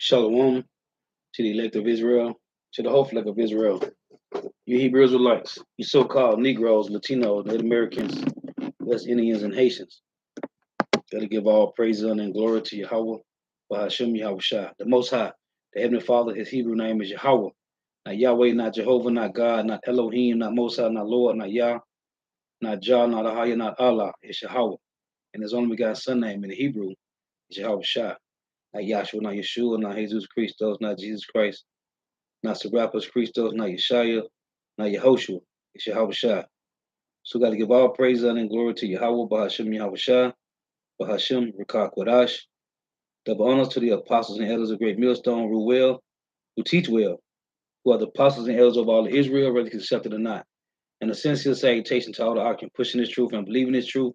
Shalom to the elect of Israel, to the whole flock of Israel. You Hebrew Israelites, you so-called Negroes, Latinos, Native Americans, West Indians, and Haitians. Gotta give all praise, honor, and glory to Yahweh, Bahashem Yahweh Shah, the Most High, the Heavenly Father. His Hebrew name is Yahweh, not Yahweh, not Jehovah, not God, not Elohim, not Most High, not Lord, not Yah, not Jah, not Ahaya, not Allah. It's Yahweh, and His only begotten Son name in the Hebrew is Yahweh Shah, not Yahshua, not Yeshua, not Jesus Christos, not Jesus Christ, not Serapis Christos, not Yeshaya, not Yehoshua. It's Yahweh Shah. So we got to give all praise and glory to Yahweh, Bahashem Yahweh Shah, Bahashem Rakah Kodash. Double honors to the apostles and elders of Great Millstone, who well, who teach well, who are the apostles and elders of all of Israel, whether accepted or not. And a sincere salutation to all the ark pushing this truth and believing this truth,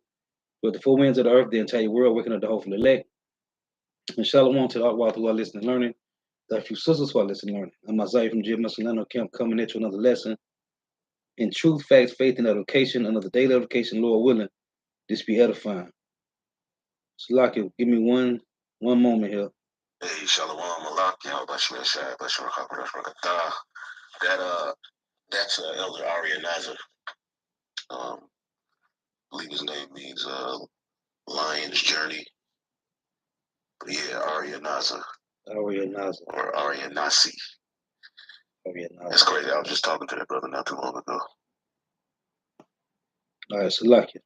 with the four winds of the earth, the entire world, waking up the hopeful elect. And shalom to the ark who are listening and learning. The few sisters who are listening and learning. I'm Isaiah from Jim Mussolino Camp coming at you another lesson in truth, facts, faith, and education, another daily education, Lord willing, this be edifying. Salaki, give me one moment here. Hey, Shalom, Malak, Bashir Shai, Bashir Rakatah. That's Elder Arya Nazar. I believe his name means Lion's Journey. But yeah, Arya Nazar. Arya Nazar. Or Arya Nasi. Arya Nazar. That's crazy. I was just talking to that brother not too long ago. All right, Salaki.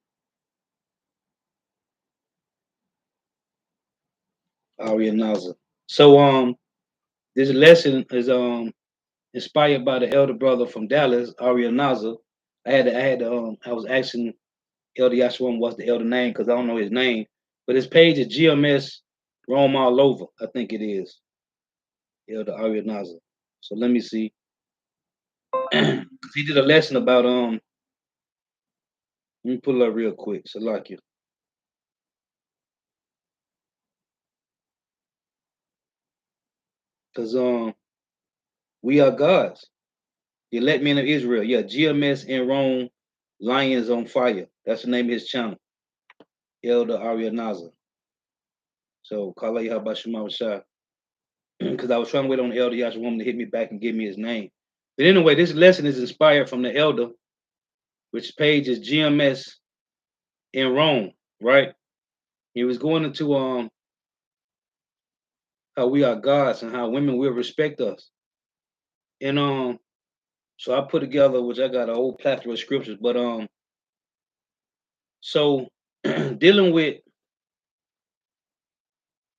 Arya Nazar. So this lesson is inspired by the elder brother from Dallas, Arya Nazar. I was asking Elder Yashua what's the elder name because I don't know his name, but his page is GMS Rome all over. I think it is Elder Arya Nazar. So let me see. He did a lesson about let me pull it up real quick. Salakia. Because we are gods. The elect men of Israel. Yeah, GMS in Rome, Lions on Fire. That's the name of his channel. Elder Arya Nazar. So Kala Yahabashima Shah. Because I was trying to wait on the elder Yashua to hit me back and give me his name. But anyway, this lesson is inspired from the elder, which page is GMS in Rome, right? He was going into how we are gods and how women will respect us. And so I put together, which I got a whole plethora of scriptures, but so dealing with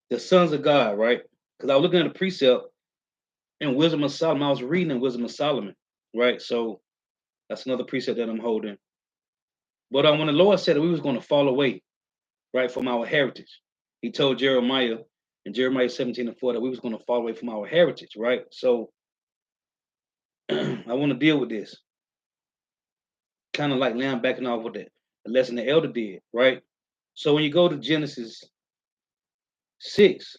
the sons of God, right? Because I was looking at the precept in Wisdom of Solomon. I was reading in Wisdom of Solomon, right? So that's another precept that I'm holding. But when the Lord said that we was going to fall away, right, from our heritage, He told Jeremiah in Jeremiah 17:4 that we was going to fall away from our heritage, right? So I want to deal with this, kind of like laying backing off with the lesson the elder did, right? So when you go to Genesis 6,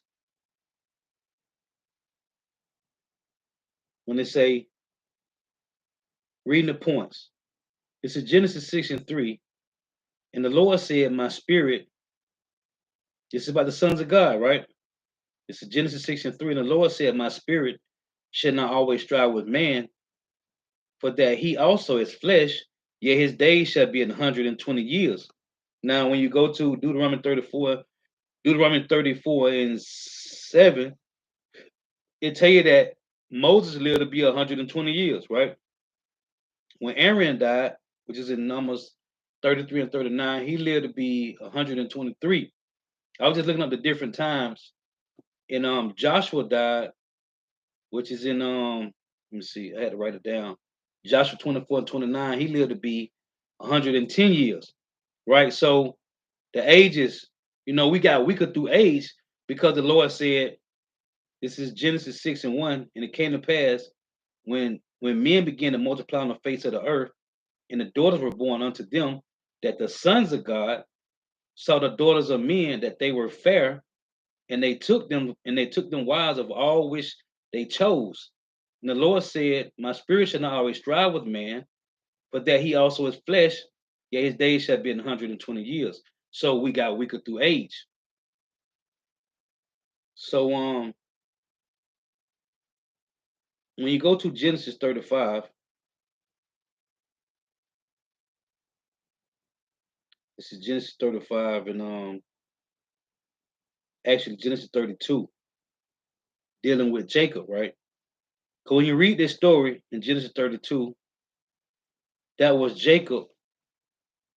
when they say reading the points, this is Genesis 6:3, and the Lord said, "My spirit." This is about the sons of God, right? This is Genesis 6:3, and the Lord said, "My spirit should not always strive with man, for that he also is flesh, yet his days shall be 120 years." Now, when you go to Deuteronomy 34 and 7, it tell you that Moses lived to be 120 years, right? When Aaron died, which is in Numbers 33 and 39, he lived to be 123. I was just looking up the different times. And Joshua died, which is in let me see, I had to write it down. Joshua 24 and 29, he lived to be 110 years, right? So the ages, we got weaker through age because the Lord said, this is Genesis 6 and 1, and it came to pass when men began to multiply on the face of the earth, and the daughters were born unto them, that the sons of God saw the daughters of men that they were fair, and they took them wives of all which they chose. And the Lord said, "My spirit shall not always strive with man, but that he also is flesh, yet his days shall be 120 years." So we got weaker through age. So when you go to Genesis 35, this is Genesis 35 and actually Genesis 32, dealing with Jacob, right? Because when you read this story in Genesis 32, that was Jacob.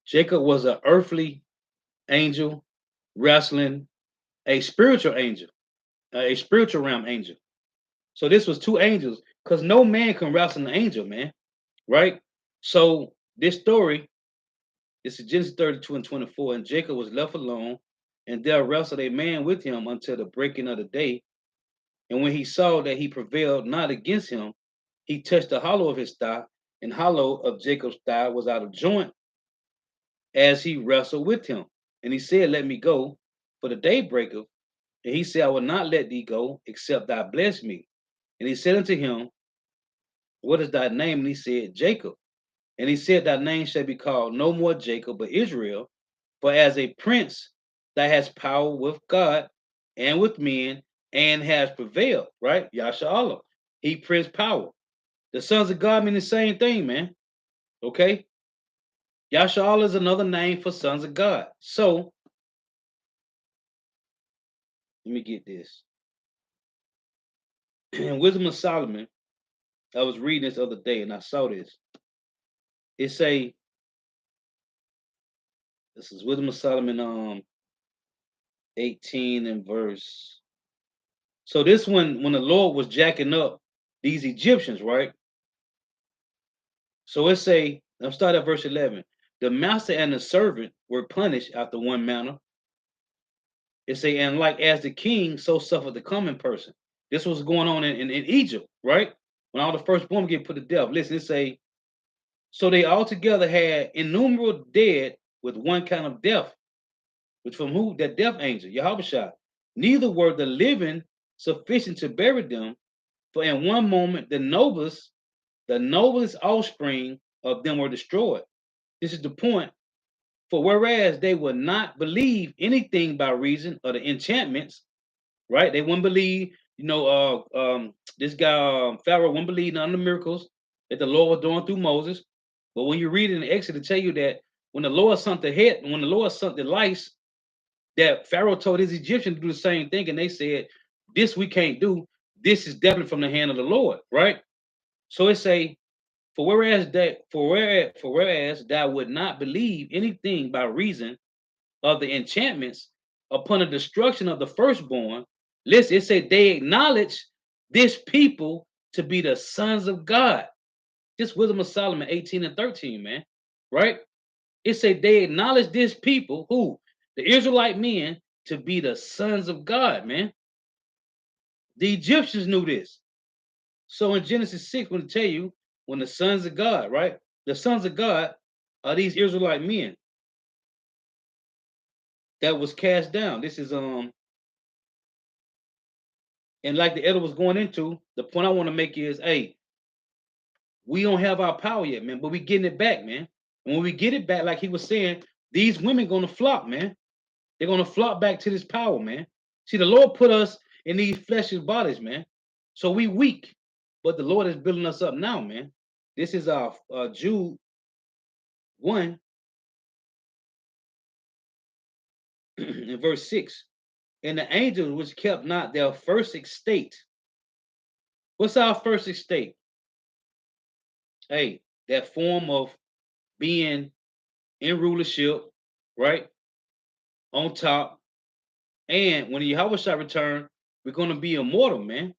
Jacob was an earthly angel wrestling a spiritual angel, a spiritual realm angel. So this was two angels, because no man can wrestle an angel, man, right? So this story, this is Genesis 32 and 24, and Jacob was left alone, and there wrestled a man with him until the breaking of the day. And when he saw that he prevailed not against him, he touched the hollow of his thigh, and hollow of Jacob's thigh was out of joint as he wrestled with him. And he said, let me go, for the day breaketh. And he said, I will not let thee go, except thou bless me. And he said unto him, what is thy name? And he said, Jacob. And he said, thy name shall be called no more Jacob, but Israel. For as a prince that has power with God and with men, and has prevailed, right? Yasha Allah. He prince power. The sons of God mean the same thing, man. Okay? Yasha Allah is another name for sons of God. So, let me get this. In Wisdom of Solomon, I was reading this other day and I saw this. It say, this is Wisdom of Solomon 18 and verse. So this one, when the Lord was jacking up these Egyptians, right? So it say, I'm starting at verse 11. The master and the servant were punished after one manner. It say, and like as the king, so suffered the common person. This was going on in Egypt, right? When all the firstborn get put to death. Listen, it say, so they altogether had innumerable dead with one kind of death, which from who? That death angel, Yahweh. Neither were the living sufficient to bury them, for in one moment the noblest offspring of them were destroyed. This is the point. For whereas they would not believe anything by reason of the enchantments, right? They wouldn't believe, this guy Pharaoh wouldn't believe none of the miracles that the Lord was doing through Moses. But when you read in the Exodus, tell you that when the Lord sent the head, when the Lord sent the lice, that Pharaoh told his Egyptians to do the same thing, and they said, "This we can't do. This is definitely from the hand of the Lord," right? So it say, for whereas thou would not believe anything by reason of the enchantments upon the destruction of the firstborn. Listen, it said they acknowledge this people to be the sons of God. This Wisdom of Solomon 18 and 13, man. Right? It said they acknowledge this people, who? The Israelite men, to be the sons of God, man. The Egyptians knew this. So in Genesis 6, when it tell you, when the sons of God, right? The sons of God are these Israelite men that was cast down. This is and like the elder was going into, the point I want to make is, hey, we don't have our power yet, man, but we getting it back, man. And when we get it back, like he was saying, these women gonna flock, man. They're gonna flock back to this power, man. See, the Lord put us in these fleshly bodies, man. So we weak, but the Lord is building us up now, man. This is our Jude 1 in verse 6. And the angels which kept not their first estate. What's our first estate? Hey, that form of being in rulership, right? On top. And when Yahweh shall return, we're going to be immortal, man.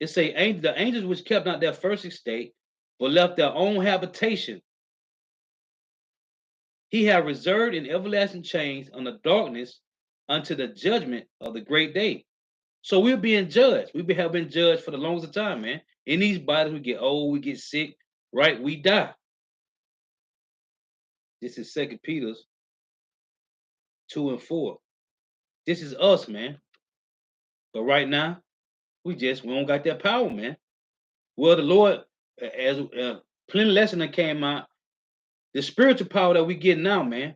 It say the angels which kept not their first estate, but left their own habitation. He have reserved in everlasting chains on the darkness unto the judgment of the great day. So we're being judged. Have been judged for the longest time, man. In these bodies, we get old, we get sick, right? We die. This is 2 Peter's 2 and 4. This is us, man. But right now, we don't got that power, man. Well, the Lord, as plenty lesson that came out, the spiritual power that we get now, man,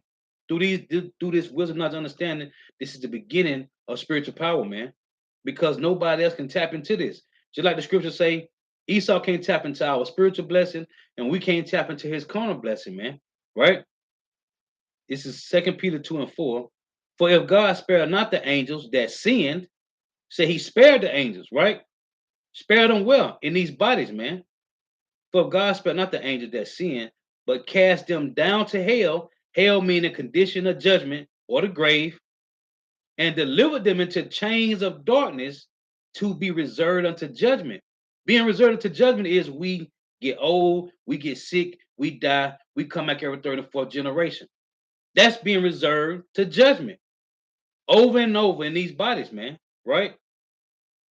through this wisdom, not understanding, this is the beginning of spiritual power, man. Because nobody else can tap into this. Just like the scriptures say, Esau can't tap into our spiritual blessing, and we can't tap into his carnal blessing, man. Right? This is 2 Peter 2:4. For if God spared not the angels that sinned, say he spared the angels, right? Spared them well in these bodies, man. For if God spared not the angels that sinned, but cast them down to hell, hell meaning condition of judgment or the grave, and delivered them into chains of darkness to be reserved unto judgment. Being reserved unto judgment is we get old, we get sick, we die, we come back every third or fourth generation. That's being reserved to judgment over and over in these bodies, man. Right?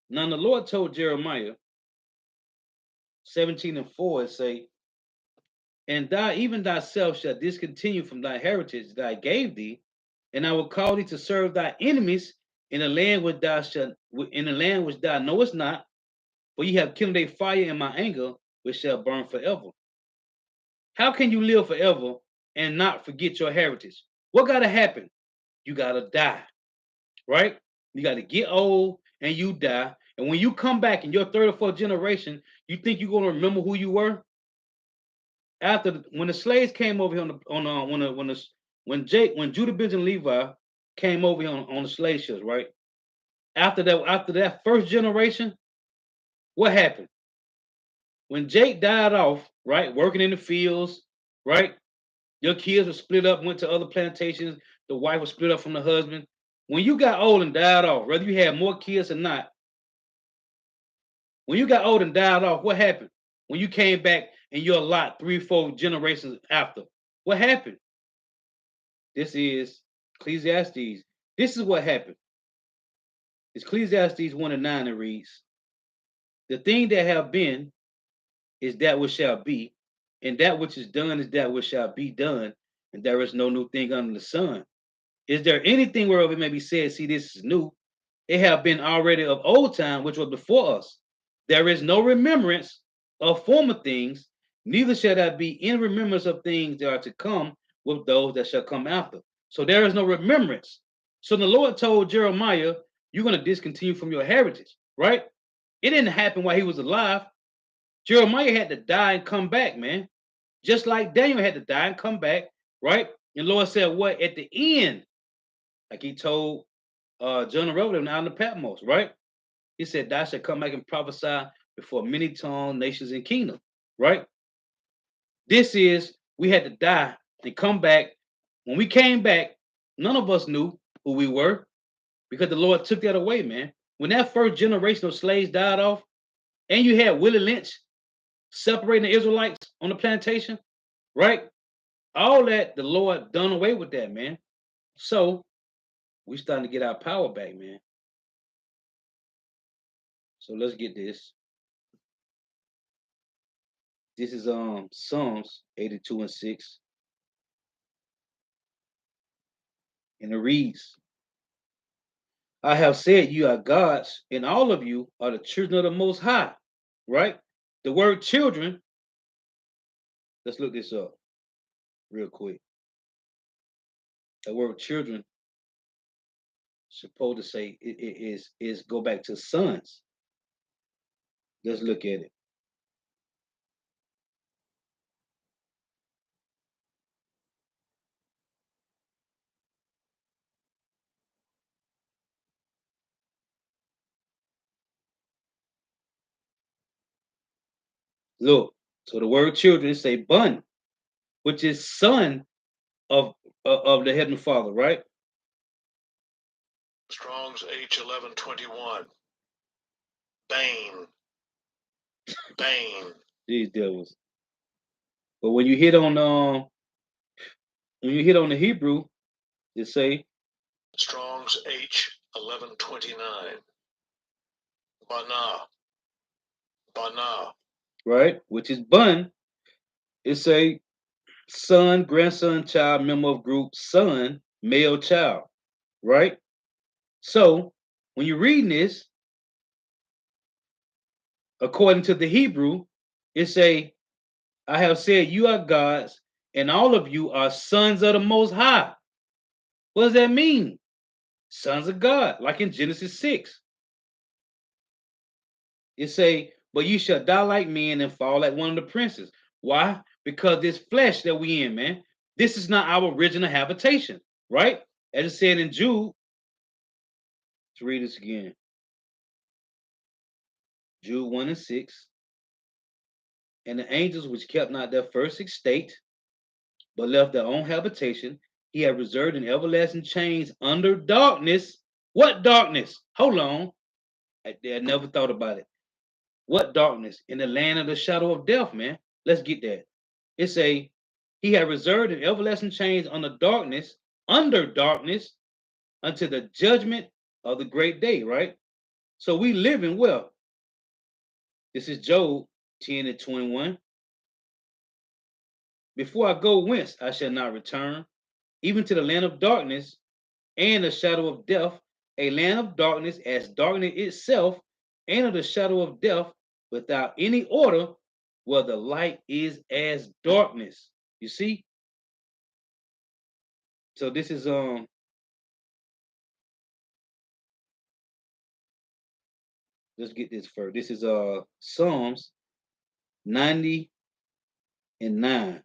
Now the Lord told Jeremiah 17:4, it say, and thou even thyself shalt discontinue from thy heritage that I gave thee, and I will call thee to serve thy enemies in the land which thou shalt in the land which thou knowest not, for ye have kindled a fire in my anger, which shall burn forever. How can you live forever and not forget your heritage? What gotta happen? You gotta die, right? You gotta get old and you die. And when you come back in your third or fourth generation, you think you're gonna remember who you were? After when the slaves came over here when Judah, Benjamin, Levi came over here on the slave ships, right? After that first generation, what happened? When Jake died off, right, working in the fields, right? Your kids were split up, went to other plantations. The wife was split up from the husband. When you got old and died off, whether you had more kids or not, when you got old and died off, what happened? When you came back in your lot 3 or 4 generations after, what happened? This is Ecclesiastes. This is what happened. It's Ecclesiastes 1:9. It reads, the thing that have been is that which shall be, and that which is done is that which shall be done, and there is no new thing under the sun. Is there anything whereof it may be said, see, this is new? It have been already of old time, which was before us. There is no remembrance of former things, neither shall there be in remembrance of things that are to come with those that shall come after. So there is no remembrance. So the Lord told Jeremiah, you're going to discontinue from your heritage, right? It didn't happen while he was alive. Jeremiah had to die and come back, man. Just like Daniel had to die and come back, right? And the Lord said, what? At the end, like he told John the Revelator out in the Patmos, right? He said, thou shalt come back and prophesy before many tongues, nations, and kingdoms, right? This is, we had to die and come back. When we came back, none of us knew who we were because the Lord took that away, man. When that first generation of slaves died off, and you had Willie Lynch separating the Israelites on the plantation, right? All that, the Lord done away with that, man. So we starting to get our power back, man. So let's get this. This is Psalms 82:6. And it reads, I have said you are gods, and all of you are the children of the Most High, right? The word children, let's look this up real quick. The word children supposed to say it is go back to sons. Let's look at it. Look, so the word children say bun, which is son of the heavenly Father, right? Strong's H1121. Bane. Bane. These devils. But when you hit on the Hebrew, it say Strong's H1129. Bana. Bana. right, which is bun. It say son, grandson, child, member of group, son, male child, right? So when you're reading this, according to the Hebrew, it say, I have said you are gods, and all of you are sons of the Most High. What does that mean? Sons of God, like in Genesis 6. It say, but you shall die like men and fall like one of the princes. Why? Because this flesh that we in, man, this is not our original habitation, right? As it said in Jude, let's read this again. Jude 1 and 6. And the angels which kept not their first estate, but left their own habitation, he had reserved in everlasting chains under darkness. What darkness? Hold on. I never thought about it. What darkness? In the land of the shadow of death, man. Let's get that. It's he had reserved in everlasting chains under darkness unto the judgment of the great day, right? So we live in well. This is Job 10 and 21. Before I go whence I shall not return, even to the land of darkness and the shadow of death, a land of darkness as darkness itself, and of the shadow of death, without any order, where the light is as darkness. You see? So this is let's get this first. This is Psalms 90 and 9.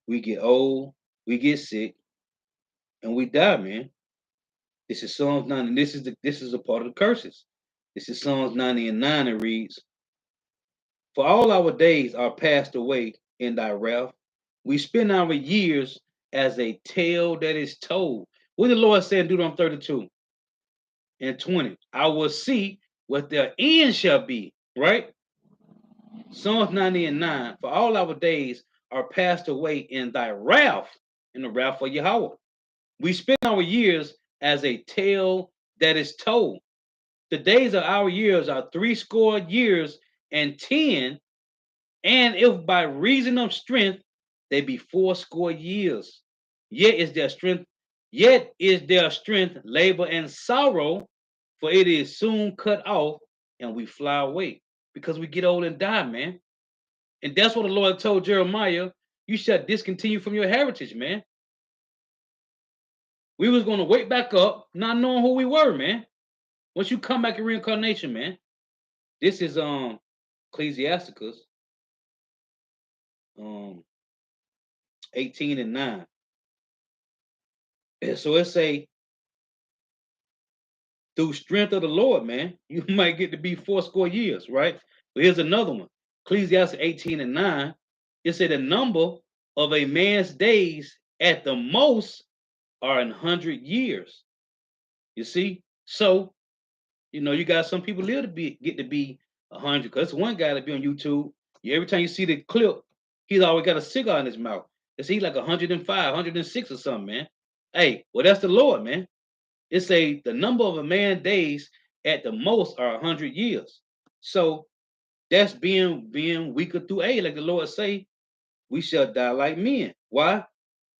We get old, we get sick, and we die, man. This is Psalms 90, and this is a part of the curses. This is Psalms 90 and 9. It reads, for all our days are passed away in thy wrath. We spend our years as a tale that is told. What did the Lord say in Deuteronomy 32 and 20? I will see what their end shall be, right? Psalms 90 and 9. For all our days are passed away in thy wrath, in the wrath of Yahweh. We spend our years as a tale that is told. The days of our years are 80 years and 10, and if by reason of strength they be 80 years. Yet is their strength labor and sorrow, for it is soon cut off, and we fly away. Because we get old and die, man. And that's what the Lord told Jeremiah, you shall discontinue from your heritage, man. We was going to wake back up, not knowing who we were, man. Once you come back in reincarnation, man. This is Ecclesiasticus 18 and 9. And so it say, through strength of the Lord, man, you might get to be 80 years, right? But here's another one. Ecclesiastes 18 and 9. It said the number of a man's days at the most are 100 years. You see? So, you got some people live to get to be 100. Because one guy that be on YouTube, every time you see the clip, he's always got a cigar in his mouth. It's he like 105, 106 or something, man. Hey, well, that's the Lord, man. It say the number of a man's days at the most are 100 years. So that's being weaker through age, like the Lord say, we shall die like men. Why?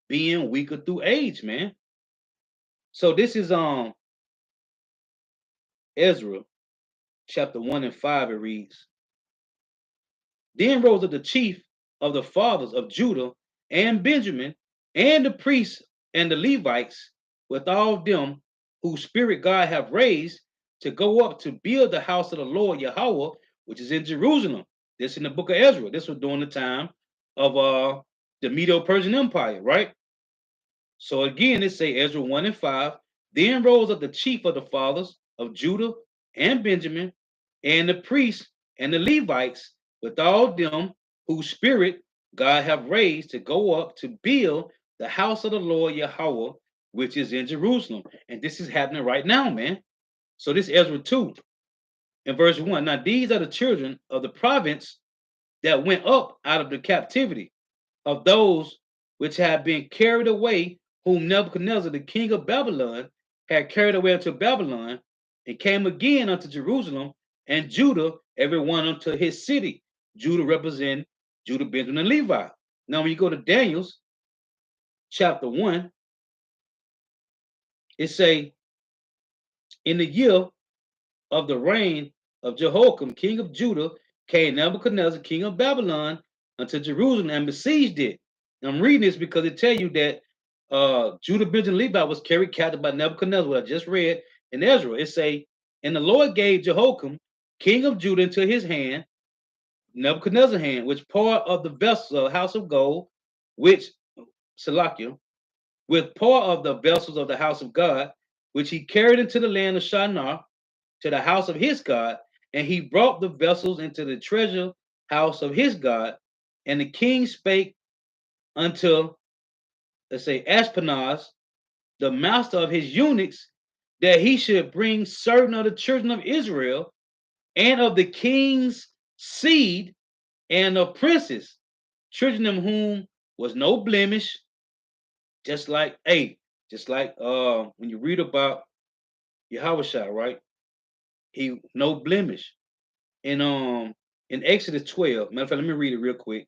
Being weaker through age, man. So this is Ezra chapter 1 and 5. It reads, then rose up the chief of the fathers of Judah and Benjamin, and the priests and the Levites, with all them whose spirit God have raised, to go up to build the house of the Lord Yahweh, which is in Jerusalem. This in the book of Ezra. This was during the time of the Medo-Persian Empire, right? So again, it say Ezra 1 and 5. Then rose up the chief of the fathers of Judah and Benjamin, and the priests and the Levites, with all them whose spirit God have raised, to go up to build the house of the Lord Yahweh, which is in Jerusalem. And this is happening right now, man. So this Ezra 2 in verse 1. Now these are the children of the province that went up out of the captivity of those which had been carried away, whom Nebuchadnezzar, the king of Babylon, had carried away unto Babylon, and came again unto Jerusalem, and Judah, every one unto his city. Judah represent Judah, Benjamin, and Levi. Now when you go to Daniel's chapter 1, it say, in the year of the reign of Jehoiakim, king of Judah, came Nebuchadnezzar, king of Babylon, unto Jerusalem and besieged it. And I'm reading this because it tell you that Judah, Benjamin, and Levi was carried captive by Nebuchadnezzar, what I just read in Ezra. It say, and the Lord gave Jehoiakim, king of Judah, into his hand, Nebuchadnezzar's hand, which part of the vessels of the house of gold, which Salakia, with part of the vessels of the house of God, which he carried into the land of Shinar, to the house of his God, and he brought the vessels into the treasure house of his God. And the king spake unto, let's say, Ashpenaz, the master of his eunuchs, that he should bring certain of the children of Israel and of the king's seed and of princes, children of whom was no blemish, just like when you read about Yahushua, right? He no blemish. In Exodus 12, matter of fact, let me read it real quick.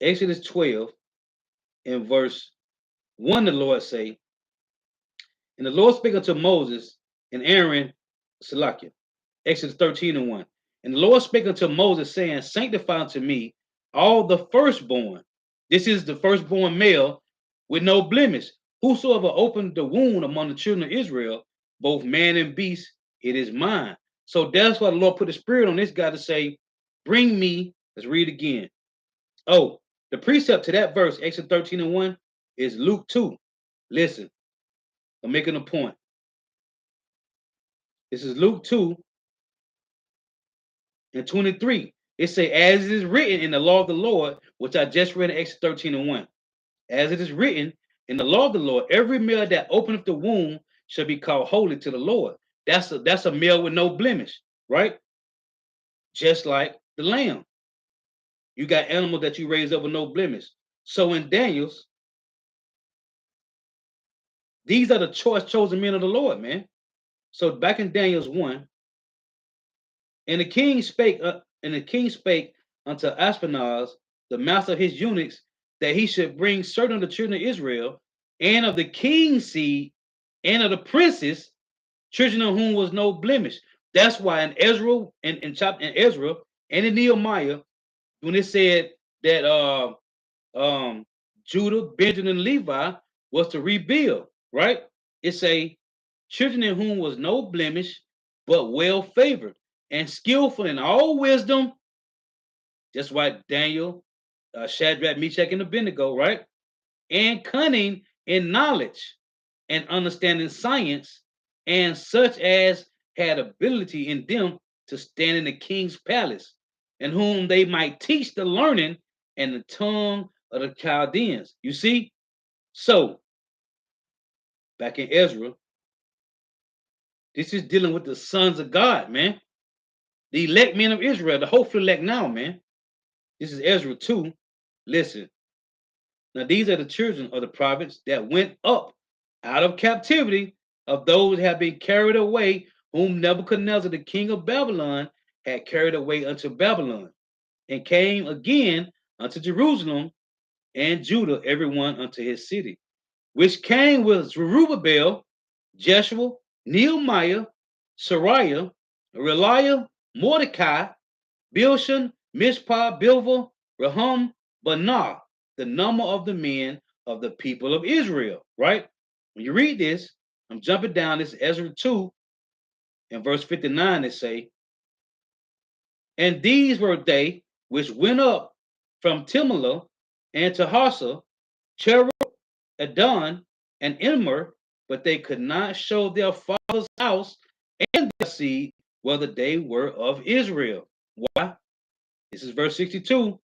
Exodus 12 in verse 1, the Lord say, and the Lord spake unto Moses and Aaron, Salakia, Exodus 13 and 1. And the Lord spake unto Moses, saying, sanctify unto me all the firstborn. This is the firstborn male with no blemish. Whosoever opened the wound among the children of Israel, both man and beast, it is mine. So that's why the Lord put the spirit on this guy to say, bring me, let's read again. Oh, the precept to that verse, Exodus 13 and 1, is Luke 2. Listen, I'm making a point. This is Luke 2 and 23. It say, as it is written in the law of the Lord, which I just read in Exodus 13 and 1. As it is written in the law of the Lord, every male that openeth the womb shall be called holy to the Lord. That's a male with no blemish, right? Just like the lamb. You got animals that you raise up with no blemish. So in Daniel's, these are the chosen men of the Lord, man. So back in Daniel's 1, and the king spake unto Ashpenaz, the master of his eunuchs, that he should bring certain of the children of Israel, and of the king's seed, and of the princes, children of whom was no blemish. That's why in Ezra, in Ezra, and in Nehemiah, when it said that Judah, Benjamin, and Levi was to rebuild, right? It say children in whom was no blemish, but well favored and skillful in all wisdom. Just why Daniel, Shadrach, Meshach, and Abednego, right? And cunning in knowledge and understanding science, and such as had ability in them to stand in the king's palace, and whom they might teach the learning and the tongue of the Chaldeans. You see? So, back in Ezra, this is dealing with the sons of God, man. The elect men of Israel, the hopeful elect now, man. This is Ezra 2. Listen. Now, these are the children of the prophets that went up out of captivity of those that have been carried away, whom Nebuchadnezzar, the king of Babylon, had carried away unto Babylon, and came again unto Jerusalem and Judah, everyone unto his city, which came with Zerubbabel, Jeshua, Nehemiah, Sariah, Reliah, Mordecai, Bilshan, Mishpah, Bilva, Rahum, Banah, the number of the men of the people of Israel, right? When you read this, I'm jumping down, this is Ezra 2, and verse 59, they say, and these were they which went up from Timnah and to Harsa, Cherub, Adon, and Immer, but they could not show their father's house and their seed whether they were of Israel. Why? This is verse 62.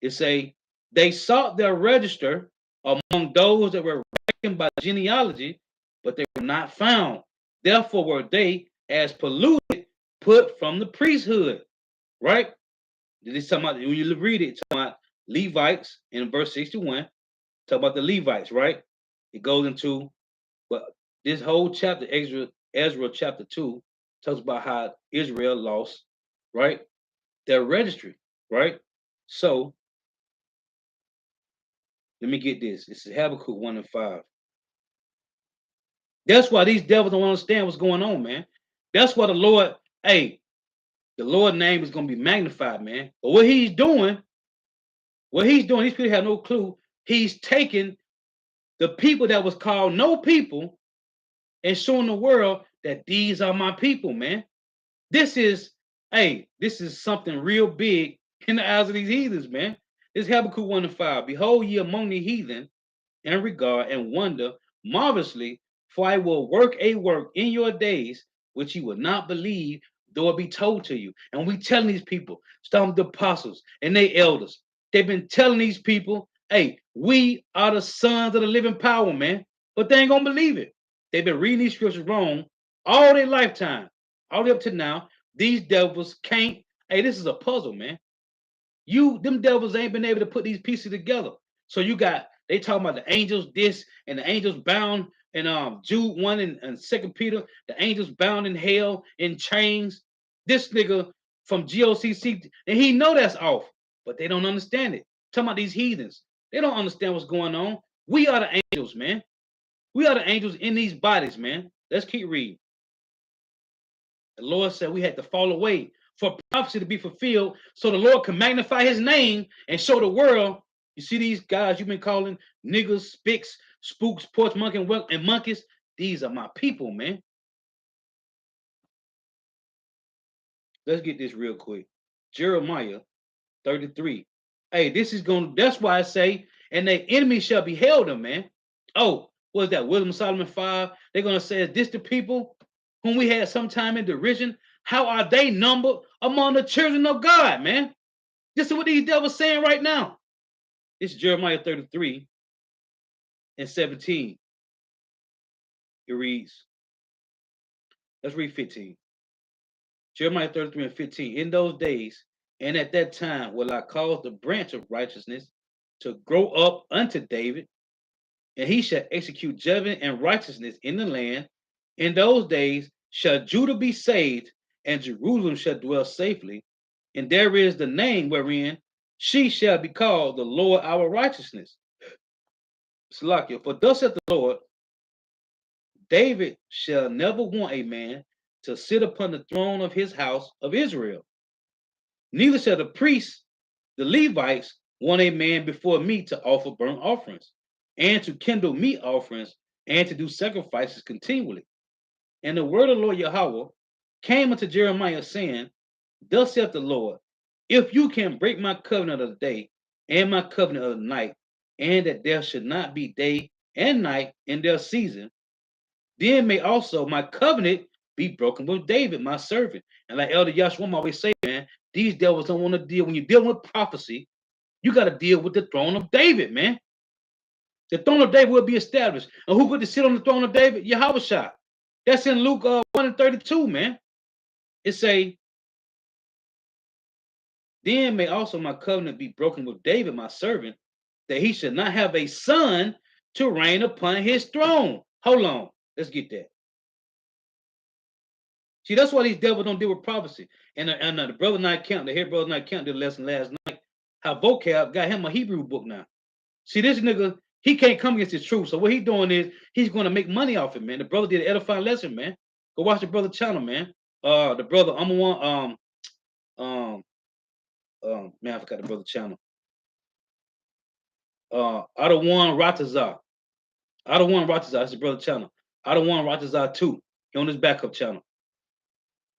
It say, they sought their register among those that were reckoned by genealogy, but they were not found. Therefore were they as polluted, put from the priesthood. Right? This talking about, when you read it, talking about Levites in verse 61, talk about the Levites, right? It goes into, but this whole chapter, Ezra chapter 2, talks about how Israel lost, right, their registry, right? So let me get this. This is Habakkuk 1 and 5. That's why these devils don't understand what's going on, man. That's why the Lord, hey, the Lord's name is going to be magnified, man. But what he's doing, these people have no clue. He's taking the people that was called no people and showing the world that these are my people, man. This is, hey, this is something real big in the eyes of these heathens, man. This Habakkuk 1 and 5. Behold, ye among the heathen, and regard and wonder marvelously, for I will work a work in your days which you will not believe, though it be told to you. And we telling these people, some the apostles and they elders, they've been telling these people, hey, we are the sons of the living power, man. But they ain't gonna believe it. They've been reading these scriptures wrong all their lifetime, all the way up to now. These devils can't. Hey, this is a puzzle, man. Them devils ain't been able to put these pieces together. So you got they talking about the angels this and the angels bound in Jude 1 and 2 Peter, the angels bound in hell in chains. This nigga from GOCC, and he know that's off, but they don't understand it. Talking about these heathens, they don't understand what's going on. We are the angels, man. We are the angels in these bodies, man. Let's keep reading. The Lord said we had to fall away for prophecy to be fulfilled so the Lord can magnify his name and show the world. You see these guys you've been calling niggas, spicks, spooks, porch monkey, and monkeys? These are my people, man. Let's get this real quick. Jeremiah 33. Hey, this is going to, that's why I say, and the enemy shall behead them, man. Oh, what is that? Wisdom of Solomon 5. They're going to say, is this the people whom we had sometime in derision? How are they numbered among the children of God, man? This is what these devils saying right now. This is Jeremiah 33 and 17. It reads, let's read 15. Jeremiah 33 and 15. In those days and at that time will I cause the branch of righteousness to grow up unto David, and he shall execute judgment and righteousness in the land. In those days shall Judah be saved, and Jerusalem shall dwell safely. And there is the name wherein she shall be called the Lord our righteousness. Salakia, for thus saith the Lord, David shall never want a man to sit upon the throne of his house of Israel. Neither shall the priests, the Levites, want a man before me to offer burnt offerings, and to kindle meat offerings, and to do sacrifices continually. And the word of the Lord Yahweh came unto Jeremiah, saying, thus saith the Lord, if you can break my covenant of the day and my covenant of the night, and that there should not be day and night in their season, then may also my covenant be broken with David, my servant. And like Elder Yashua always say, man, these devils don't want to deal. When you deal with prophecy, you got to deal with the throne of David, man. The throne of David will be established. And who going to sit on the throne of David? Yahushua. That's in Luke 1 and 32, man. It say, then may also my covenant be broken with David, my servant, that he should not have a son to reign upon his throne. Hold on. Let's get that. See, that's why these devils don't deal with prophecy. And the brother Night Count, the head brother Night Count did a lesson last night. How vocab got him a Hebrew book now. See, this nigga, he can't come against his truth. So what he's doing is he's going to make money off it, man. The brother did an edifying lesson, man. Go watch the brother channel, man. The brother, I'm one, man, I forgot the brother channel. Adawan Ratazar. Adawan Ratazar, that's the brother channel. Adawan Ratazar 2. He on his backup channel.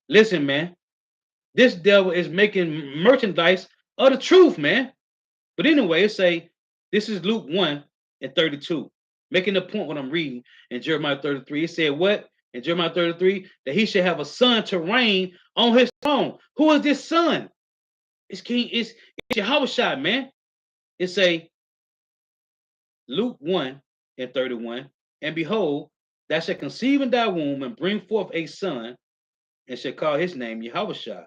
Listen, man. This devil is making merchandise of the truth, man. But anyway, it say, this is Luke 1 and 32. Making the point what I'm reading in Jeremiah 33. It said what? In Jeremiah 33, that he should have a son to reign on his throne. Who is this son? It's King, it's Yahushua, man. It say, Luke 1 and 31, and behold, thou shalt conceive in thy womb and bring forth a son, and shall call his name Yahushua.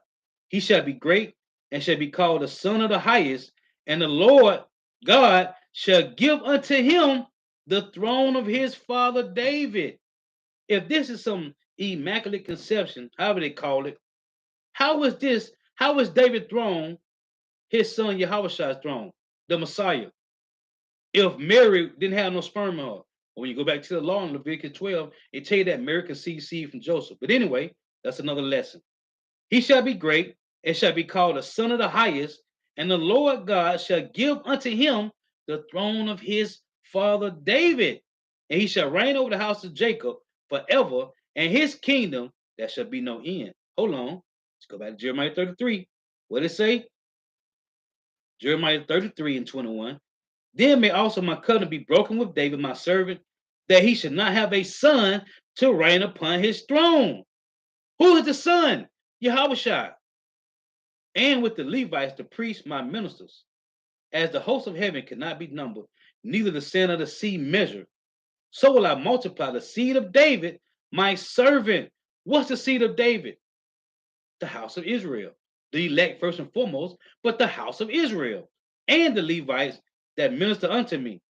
He shall be great and shall be called the Son of the Highest, and the Lord God shall give unto him the throne of his father David. If this is some immaculate conception, however they call it, how is this? How is David's throne his son Yahushua's throne, the Messiah? If Mary didn't have no sperm in her, when you go back to the law in Leviticus 12, it tell you that Mary conceived seed from Joseph. But anyway, that's another lesson. He shall be great and shall be called the Son of the Highest, and the Lord God shall give unto him the throne of his father David, and he shall reign over the house of Jacob forever, and his kingdom there shall be no end. Hold on. Let's go back to Jeremiah 33. What did it say? Jeremiah 33 and 21. Then may also my covenant be broken with David, my servant, that he should not have a son to reign upon his throne. Who is the son? Yahushua. And with the Levites, the priests, my ministers. As the host of heaven cannot be numbered, neither the sand of the sea measured, so will I multiply the seed of David, my servant. What's the seed of David? The house of Israel. The elect first and foremost, but the house of Israel. And the Levites that minister unto me.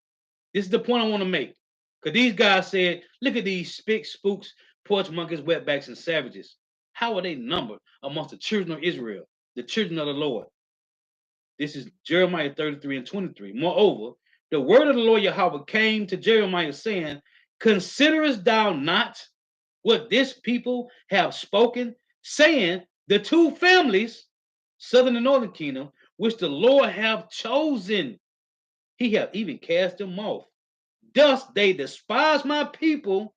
This is the point I want to make. Because these guys said, look at these spicks, spooks, porch monkeys, wetbacks, and savages. How are they numbered amongst the children of Israel, the children of the Lord? This is Jeremiah 33 and 23. Moreover, the word of the Lord Yahweh came to Jeremiah saying, considerest thou not what this people have spoken, saying, the two families, southern and northern kingdom, which the Lord have chosen, he have even cast them off. Thus they despise my people,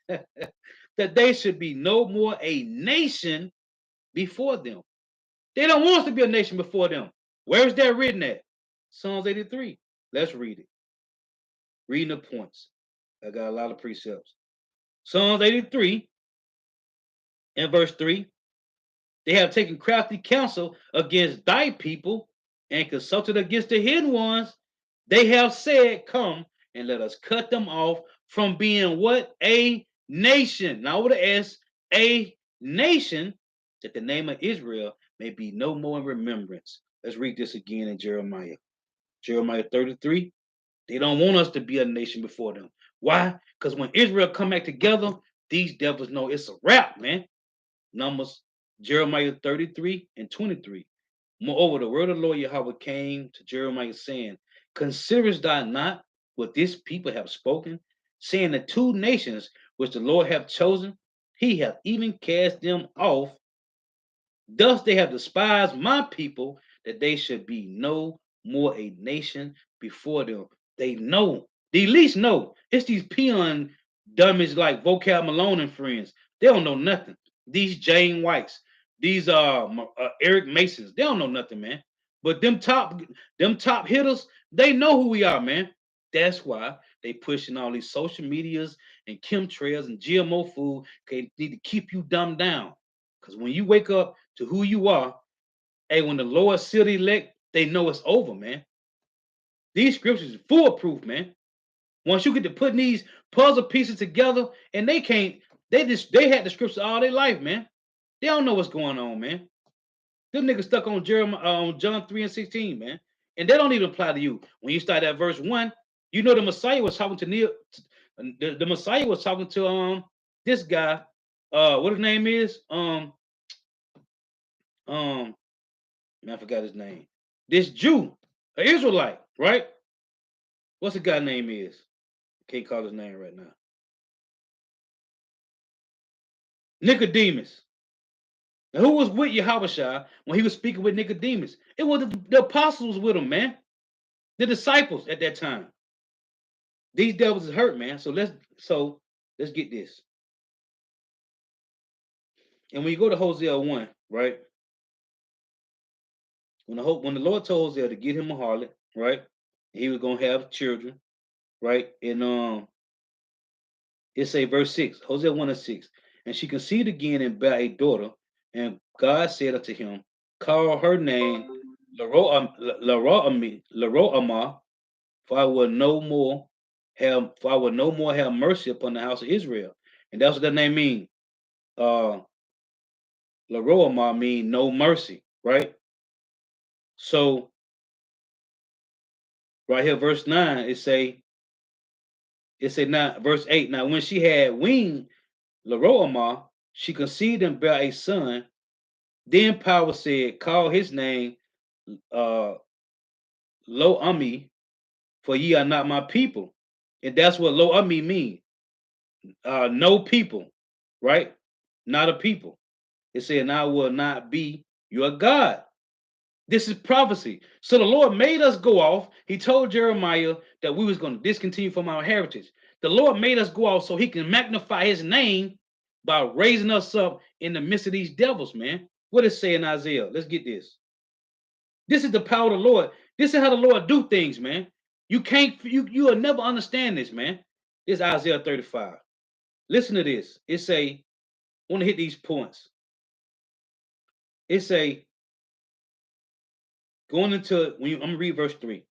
that they should be no more a nation before them. They don't want us to be a nation before them. Where is that written at? Psalms 83. Let's read it. Reading the points. I got a lot of precepts. Psalms 83 and verse 3. They have taken crafty counsel against thy people and consulted against the hidden ones. They have said, come and let us cut them off from being what? A nation. Now with an S, a nation, that the name of Israel may be no more in remembrance. Let's read this again in Jeremiah. Jeremiah 33. They don't want us to be a nation before them. Why? Because when Israel come back together, these devils know it's a wrap, man. Numbers, Jeremiah 33 and 23. Moreover, the word of the Lord Yahweh came to Jeremiah saying, considerest thou not what this people have spoken, saying the two nations which the Lord hath chosen, he hath even cast them off. Thus they have despised my people, that they should be no more a nation before them. They know, they at least know. It's these peon dummies like Vocab Malone and friends. They don't know nothing. These Jane Whites, these Eric Masons, they don't know nothing, man. But them top hitters, they know who we are, man. That's why they pushing all these social medias and chemtrails and GMO food. They need to keep you dumbed down. Because when you wake up to who you are, hey, when the Lord seal the elect, they know it's over, man. These scriptures are foolproof, man. Once you get to putting these puzzle pieces together, and they can't, they had the scriptures all their life, man. They don't know what's going on, man. Them niggas stuck on John 3 and 16, man. And they don't even apply to you. When you start at verse 1, you know the Messiah was talking to Neil. The Messiah was talking to this guy. What his name is? I forgot his name. This Jew, an Israelite, right? What's the guy name is? Can't call his name right now. Nicodemus. Now, who was with Yahushua when he was speaking with Nicodemus? It was the apostles with him, man. The disciples at that time. These devils is hurt, man. So let's get this. And when you go to Hosea 1, right? When the Lord told Hosea to get him a harlot, right? He was gonna have children, right? And it say verse 6, Hosea 1 and 6. And she conceived again and bare a daughter, and God said unto him, call her name Leroamah, for I will no more have mercy upon the house of Israel. And that's what that name means. Leroamah mean no mercy, right? So right here, verse 9, it say now, verse 8. Now, when she had weaned Leroamah, she conceived and bare a son. Then Power said, call his name Lo-Ami, for ye are not my people. And that's what Lo-Ami mean. No people, right? Not a people. It said, and I will not be your God. This is prophecy. So the Lord made us go off. He told Jeremiah that we was going to discontinue from our heritage. The Lord made us go off so he can magnify his name by raising us up in the midst of these devils, man. What does it say in Isaiah? Let's get this. This is the power of the Lord. This is how the Lord do things, man. You can't, you will never understand this, man. This is Isaiah 35. Listen to this. It say, I want to hit these points. It say, going into, I'm going to read verse 3.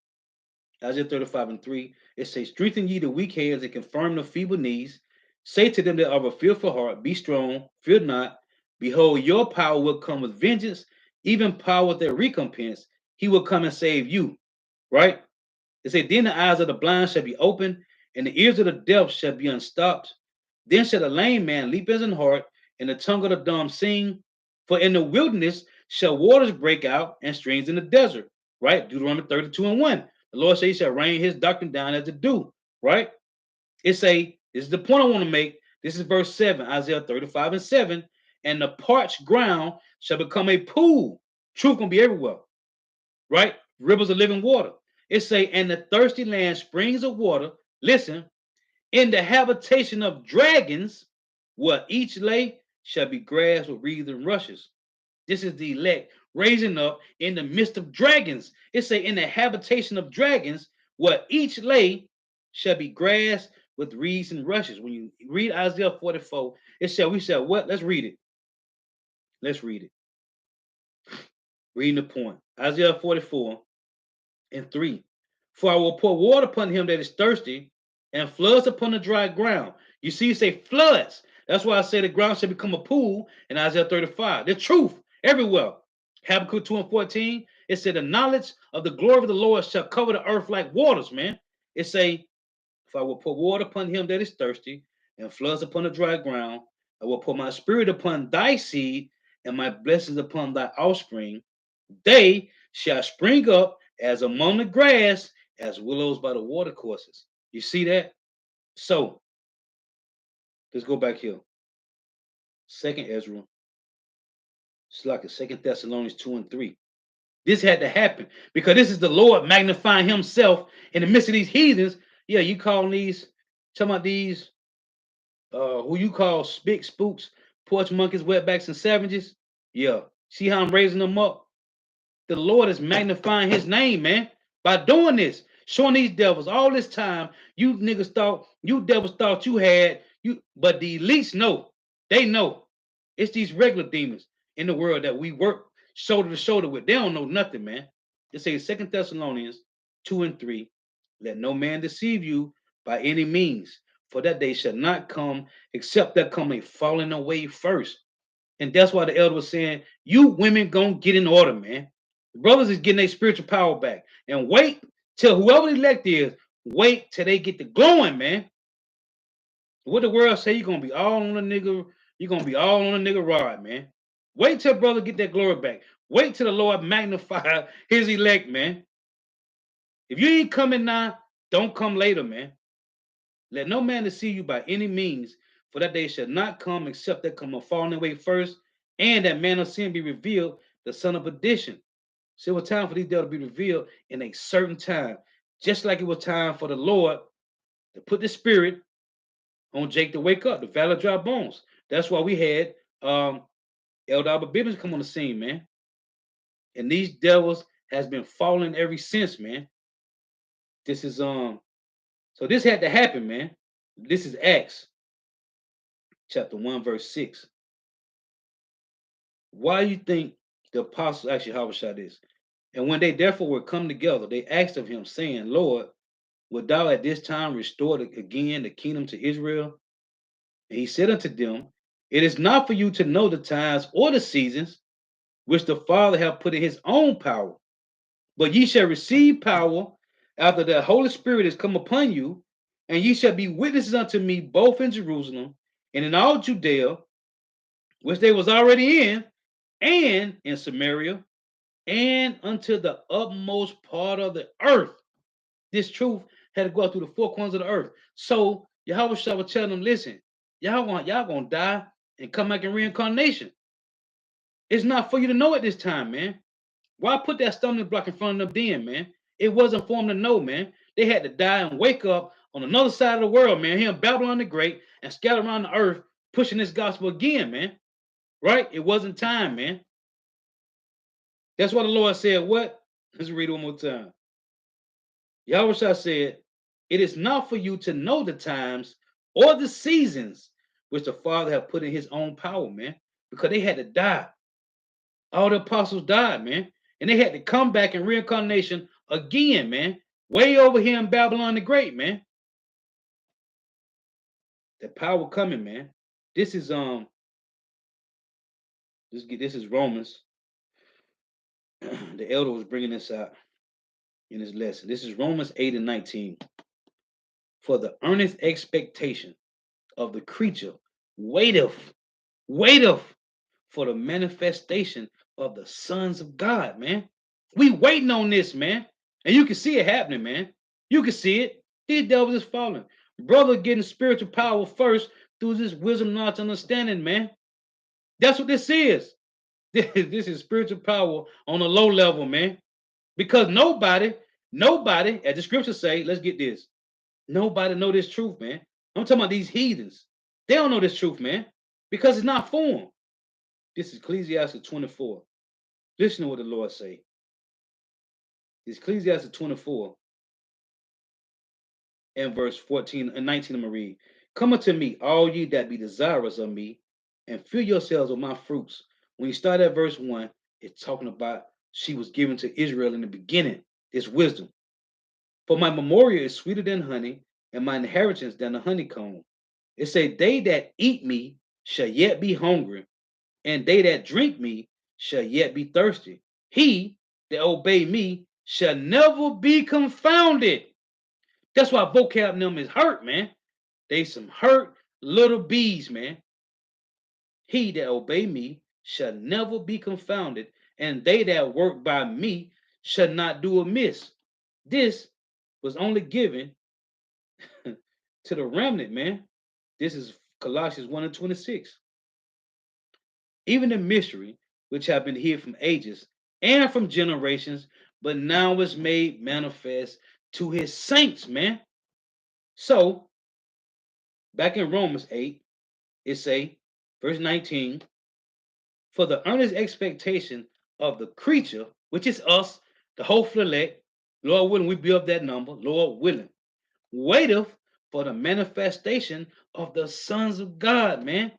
Isaiah 35 and 3. It says, strengthen ye the weak hands and confirm the feeble knees. Say to them that are of a fearful heart, be strong, fear not. Behold, your power will come with vengeance, even power with their recompense. He will come and save you. Right? It said, then the eyes of the blind shall be opened, and the ears of the deaf shall be unstopped. Then shall the lame man leap as an hart, and the tongue of the dumb sing. For in the wilderness shall waters break out, and streams in the desert. Right? Deuteronomy 32 and 1. The Lord says he shall rain his doctrine down as the dew. Right? It say, this is the point I want to make. This is verse 7, Isaiah 35 and 7. And the parched ground shall become a pool. Truth gonna be everywhere. Right? Rivers of living water. It say, and the thirsty land springs of water. Listen, in the habitation of dragons, where each lay shall be grass with reeds and rushes. This is the elect raising up in the midst of dragons. It say, in the habitation of dragons, where each lay shall be grass with reeds and rushes. When you read Isaiah 44, it said, we said, what? Let's read it. Let's read it. Reading the point. Isaiah 44 and 3. For I will pour water upon him that is thirsty, and floods upon the dry ground. You see, you say floods. That's why I say the ground shall become a pool in Isaiah 35. The truth everywhere. Habakkuk 2 and 14. It said, the knowledge of the glory of the Lord shall cover the earth like waters, man. It say, if I will pour water upon him that is thirsty, and floods upon the dry ground, I will pour my spirit upon thy seed, and my blessings upon thy offspring. They shall spring up as among the grass, as willows by the watercourses. You see that? So let's go back here. Second Ezra. It's like a Second Thessalonians 2 and 3. This had to happen because this is the Lord magnifying himself in the midst of these heathens. Yeah, you calling these, talking about these, who you call big spooks, porch monkeys, wetbacks, and savages. Yeah. See how I'm raising them up? The Lord is magnifying his name, man, by doing this, showing these devils all this time. You niggas thought, you devils thought you had, you, but the elites know. They know. It's these regular demons in the world that we work shoulder to shoulder with. They don't know nothing, man. It says 2 Thessalonians 2 and 3. Let no man deceive you by any means, for that day shall not come except there come a falling away first. And that's why the elder was saying, you women gonna get in order, man. The brothers is getting their spiritual power back. And wait till whoever the elect is, wait till they get the glowing, man. What the world say, you're gonna be all on the nigga, you're gonna be all on the nigga rod, man. Wait till brother get that glory back. Wait till the Lord magnify his elect, man. If you ain't coming now, don't come later, man. Let no man deceive you by any means, for that day shall not come except there come a falling away first, and that man of sin be revealed, the son of perdition. So it was time for these devils to be revealed in a certain time, just like it was time for the Lord to put the spirit on Jake to wake up, the valley of dry bones. That's why we had Elder Albert Bibbins come on the scene, man. And these devils has been falling ever since, man. This is so this had to happen, man. This is Acts chapter 1, verse 6. Why you think the apostles actually how shot this? And when they therefore were come together, they asked of him, saying, Lord, wilt thou at this time restore again the kingdom to Israel? And he said unto them, it is not for you to know the times or the seasons which the Father hath put in his own power, but ye shall receive power after the Holy Spirit is come upon you, and ye shall be witnesses unto me both in Jerusalem and in all Judea, which they was already in, and in Samaria, and unto the utmost part of the earth. This truth had to go out through the four corners of the earth. So Yahweh Shah was telling them, listen, y'all gonna die and come back in reincarnation. It's not for you to know at this time, man. Why put that stumbling block in front of them then, man? It wasn't for them to know, man. They had to die and wake up on another side of the world, man. Here in Babylon the Great and scatter around the earth pushing this gospel again, man. Right? It wasn't time, man. That's why the Lord said, what? Let's read it one more time. Yahushua said, it is not for you to know the times or the seasons which the Father have put in his own power, man, because they had to die. All the apostles died, man. And they had to come back in reincarnation again, man. Way over here in Babylon the Great, man. The power coming, man. This is this is Romans. The elder was bringing this out in his lesson. This is Romans 8 and 19. For the earnest expectation of the creature waiteth for the manifestation of the sons of God, man. We waiting on this, man. And you can see it happening, man. You can see it. These devils is falling. Brother getting spiritual power first through this wisdom, knowledge, understanding, man. That's what this is. This is spiritual power on a low level, man. Because nobody, as the scriptures say, let's get this. Nobody know this truth, man. I'm talking about these heathens. They don't know this truth, man, because it's not for them. This is Ecclesiastes 24. Listen to what the Lord say. It's Ecclesiastes 24 and verse 14 and 19. I'm going to read. Come unto me, all ye that be desirous of me, and fill yourselves with my fruits. When you start at verse 1, it's talking about she was given to Israel in the beginning, this wisdom. For my memorial is sweeter than honey, and my inheritance than the honeycomb. It say, they that eat me shall yet be hungry, and they that drink me shall yet be thirsty. He that obey me shall never be confounded. That's why vocab them is hurt, man. They some hurt little bees, man. He that obey me shall never be confounded, and they that work by me shall not do amiss. This was only given to the remnant, man. This is Colossians 1 and 26. Even the mystery which have been hid from ages and from generations, but now is made manifest to his saints, man. So, back in Romans 8, it say, verse 19, for the earnest expectation of the creature, which is us, the hopeful elect, Lord willing, we build that number, Lord willing, waiteth for the manifestation of the sons of God, man,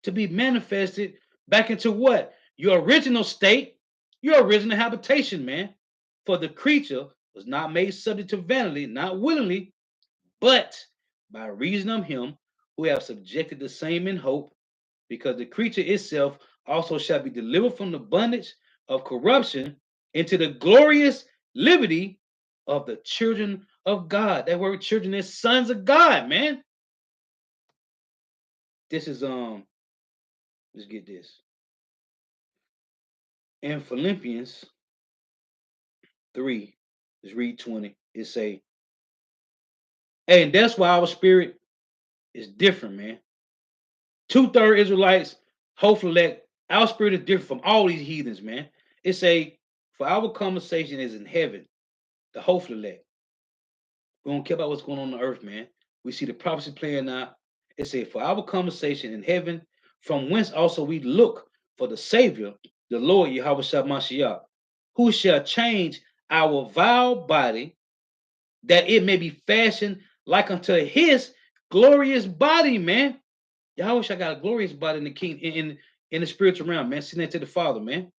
to be manifested back into what? Your original state, your original habitation, man. For the creature was not made subject to vanity, not willingly, but by reason of him who have subjected the same in hope, because the creature itself also shall be delivered from the bondage of corruption into the glorious liberty of the children of God. That word children is sons of God, man. This is let's get this. In Philippians 3, let's read 20. It say, hey, and that's why our spirit is different, man. 2/3 Israelites, hopefully our spirit is different from all these heathens, man. It say, for our conversation is in heaven, the hopeful elect. We don't care about what's going on earth, man. We see the prophecy playing out. It say, for our conversation in heaven, from whence also we look for the Savior, the Lord Yahushua Mashiach, who shall change our vile body, that it may be fashioned like unto his glorious body, man. Yahushua got a glorious body in the king in the spiritual realm, man, sitting to the Father, man.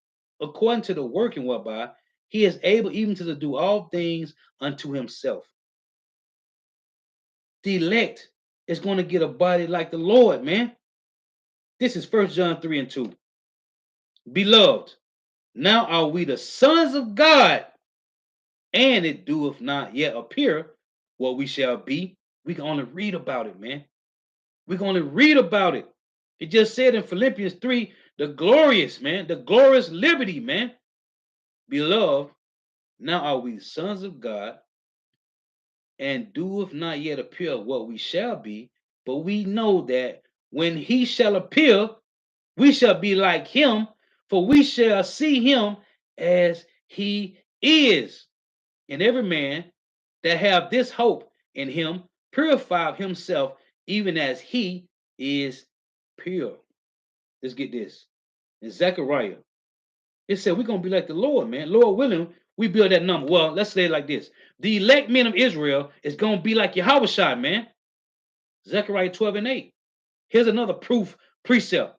According to the working whereby he is able even to do all things unto himself. The elect is going to get a body like the Lord, man. This is 1 John 3 and 2. Beloved, now are we the sons of God, and it doeth not yet appear what we shall be. We can only read about it, man. We can only read about it. It just said in Philippians 3, the glorious, man, the glorious liberty, man. Beloved, now are we sons of God, and doeth not yet appear what we shall be, but we know that when he shall appear, we shall be like him, for we shall see him as he is. And every man that have this hope in him purify himself even as he is pure. Let's get this. In Zechariah, it said we're gonna be like the Lord, man. Lord willing, we build that number. Well, let's say it like this: the elect men of Israel is gonna be like Yahweh, man. Zechariah 12:8. Here's another proof precept.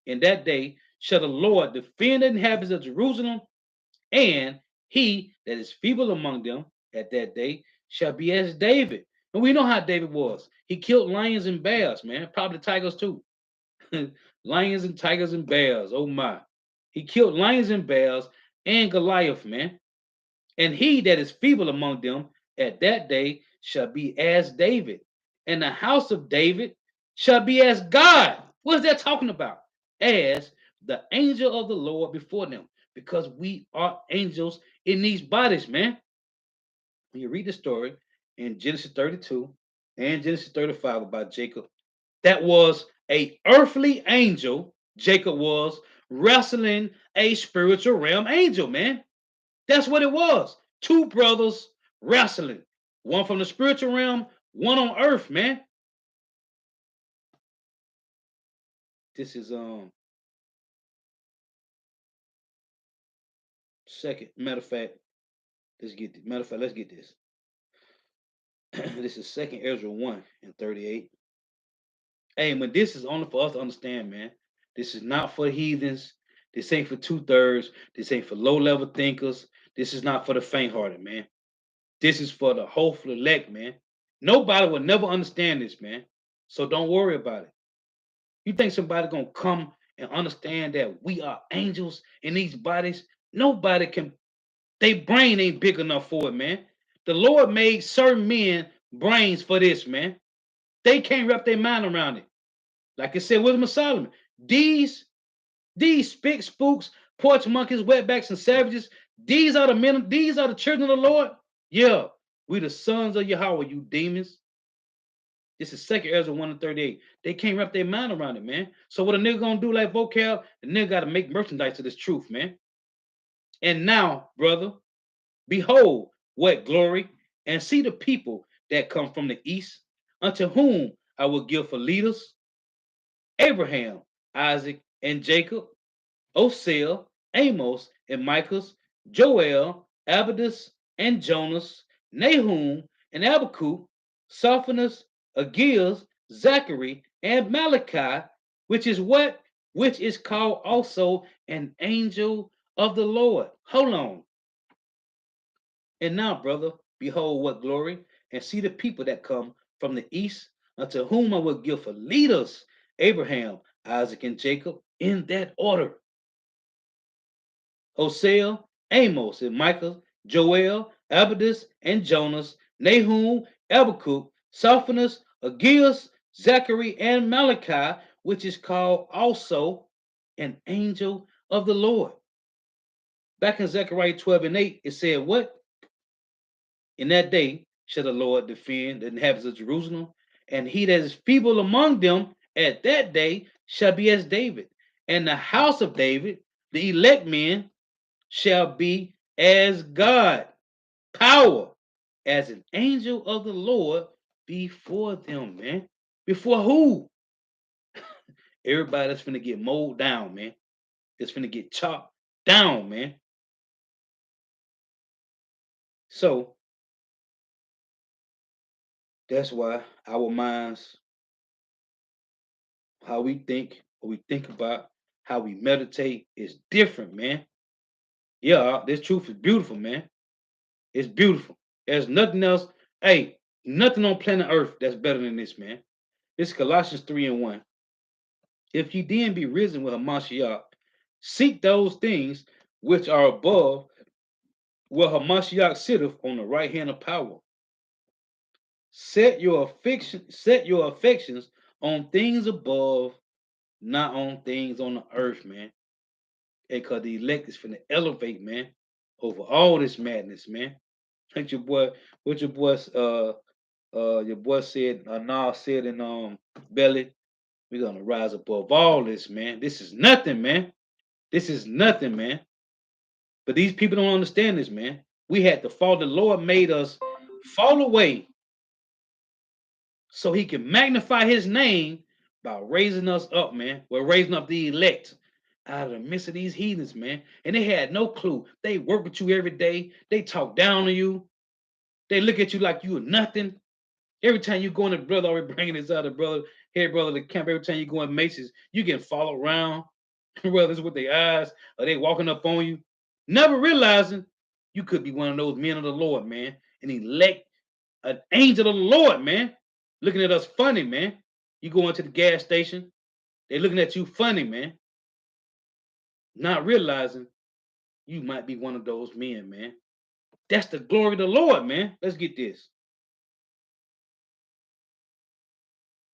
In that day shall the Lord defend the inhabitants of Jerusalem, and he that is feeble among them at that day shall be as David. And we know how David was. He killed lions and bears, man. Probably tigers too. Lions and tigers and bears. Oh my. He killed lions and bears and Goliath, man. And he that is feeble among them at that day shall be as David. And the house of David shall be as God. What is that talking about? As the angel of the Lord before them. Because we are angels in these bodies, man. When you read the story in Genesis 32 and Genesis 35 about Jacob, that was a earthly angel. Jacob was wrestling a spiritual realm angel, man. That's what it was. Two brothers wrestling. One from the spiritual realm, one on earth, man. This is second. Matter of fact, let's get this. This is second Ezra 1 and 38. Hey, but this is only for us to understand, man. This is not for heathens. This ain't for two-thirds. This ain't for low-level thinkers. This is not for the faint-hearted, man. This is for the hopeful elect, man. Nobody will never understand this, man. So don't worry about it. You think somebody gonna come and understand that we are angels in these bodies? Nobody can. Their brain ain't big enough for it, man. The Lord made certain men brains for this, man. They can't wrap their mind around it. Like I said, Wisdom of Solomon. These spick spooks, porch monkeys, wetbacks, and savages. These are the men. These are the children of the Lord. Yeah, we the sons of Yahweh, you demons. This is second Ezra 1 and 38. They can't wrap their mind around it, man. So what a nigga gonna do like vocab? The nigga gotta make merchandise of this truth, man. And now, brother, behold what glory, and see the people that come from the east, unto whom I will give for leaders Abraham, Isaac, and Jacob, Osel, Amos, and Micah, Joel, Abadus, and Jonas, Nahum, and Habakkuk, Sophanus, Agias, Zachary, and Malachi, which is what? Which is called also an angel of the Lord. Hold on. And now, brother, behold what glory, and see the people that come from the east, unto whom I will give for leaders Abraham, Isaac, and Jacob, in that order. Hosea, Amos, and Micah, Joel, Abadus, and Jonas, Nahum, Habakkuk, Sophanus, Agias, Zachary, and Malachi, which is called also an angel of the Lord. Back in Zechariah 12 and 8, it said, what? In that day shall the Lord defend the inhabitants of Jerusalem, and he that is feeble among them at that day shall be as David, and the house of David, the elect men, shall be as God, power, as an angel of the Lord before them, man. Before who? Everybody that's finna get mowed down, man. That's finna get chopped down, man. So that's why our minds, how we think, what we think about, how we meditate is different, man. Yeah, this truth is beautiful, man. It's beautiful. There's nothing else. Hey, nothing on planet Earth that's better than this, man. This is Colossians 3 and 1. If ye then be risen with Hamashiach, seek those things which are above, where Hamashiach sitteth on the right hand of power. Set your affections on things above, not on things on the earth, man. Because the elect is finna elevate, man, over all this madness, man. Like your boy said, Nas said in Belly, we're gonna rise above all this, man. This is nothing, man. This is nothing, man. But these people don't understand this, man. We had to fall. The Lord made us fall away so he can magnify his name About raising us up, man. We're raising up the elect out of the midst of these heathens, man. And they had no clue. They work with you every day. They talk down on you. They look at you like you are nothing. Every time you go in the brother, already bringing this other brother, hey brother, the camp. Every time you go in Macy's, you getting followed around, whether it's with their eyes or they walking up on you, never realizing you could be one of those men of the Lord, man, and elect an angel of the Lord, man, looking at us funny, man. You go into the gas station, they looking at you funny, man, not realizing you might be one of those men, man. That's the glory of the Lord, man. Let's get this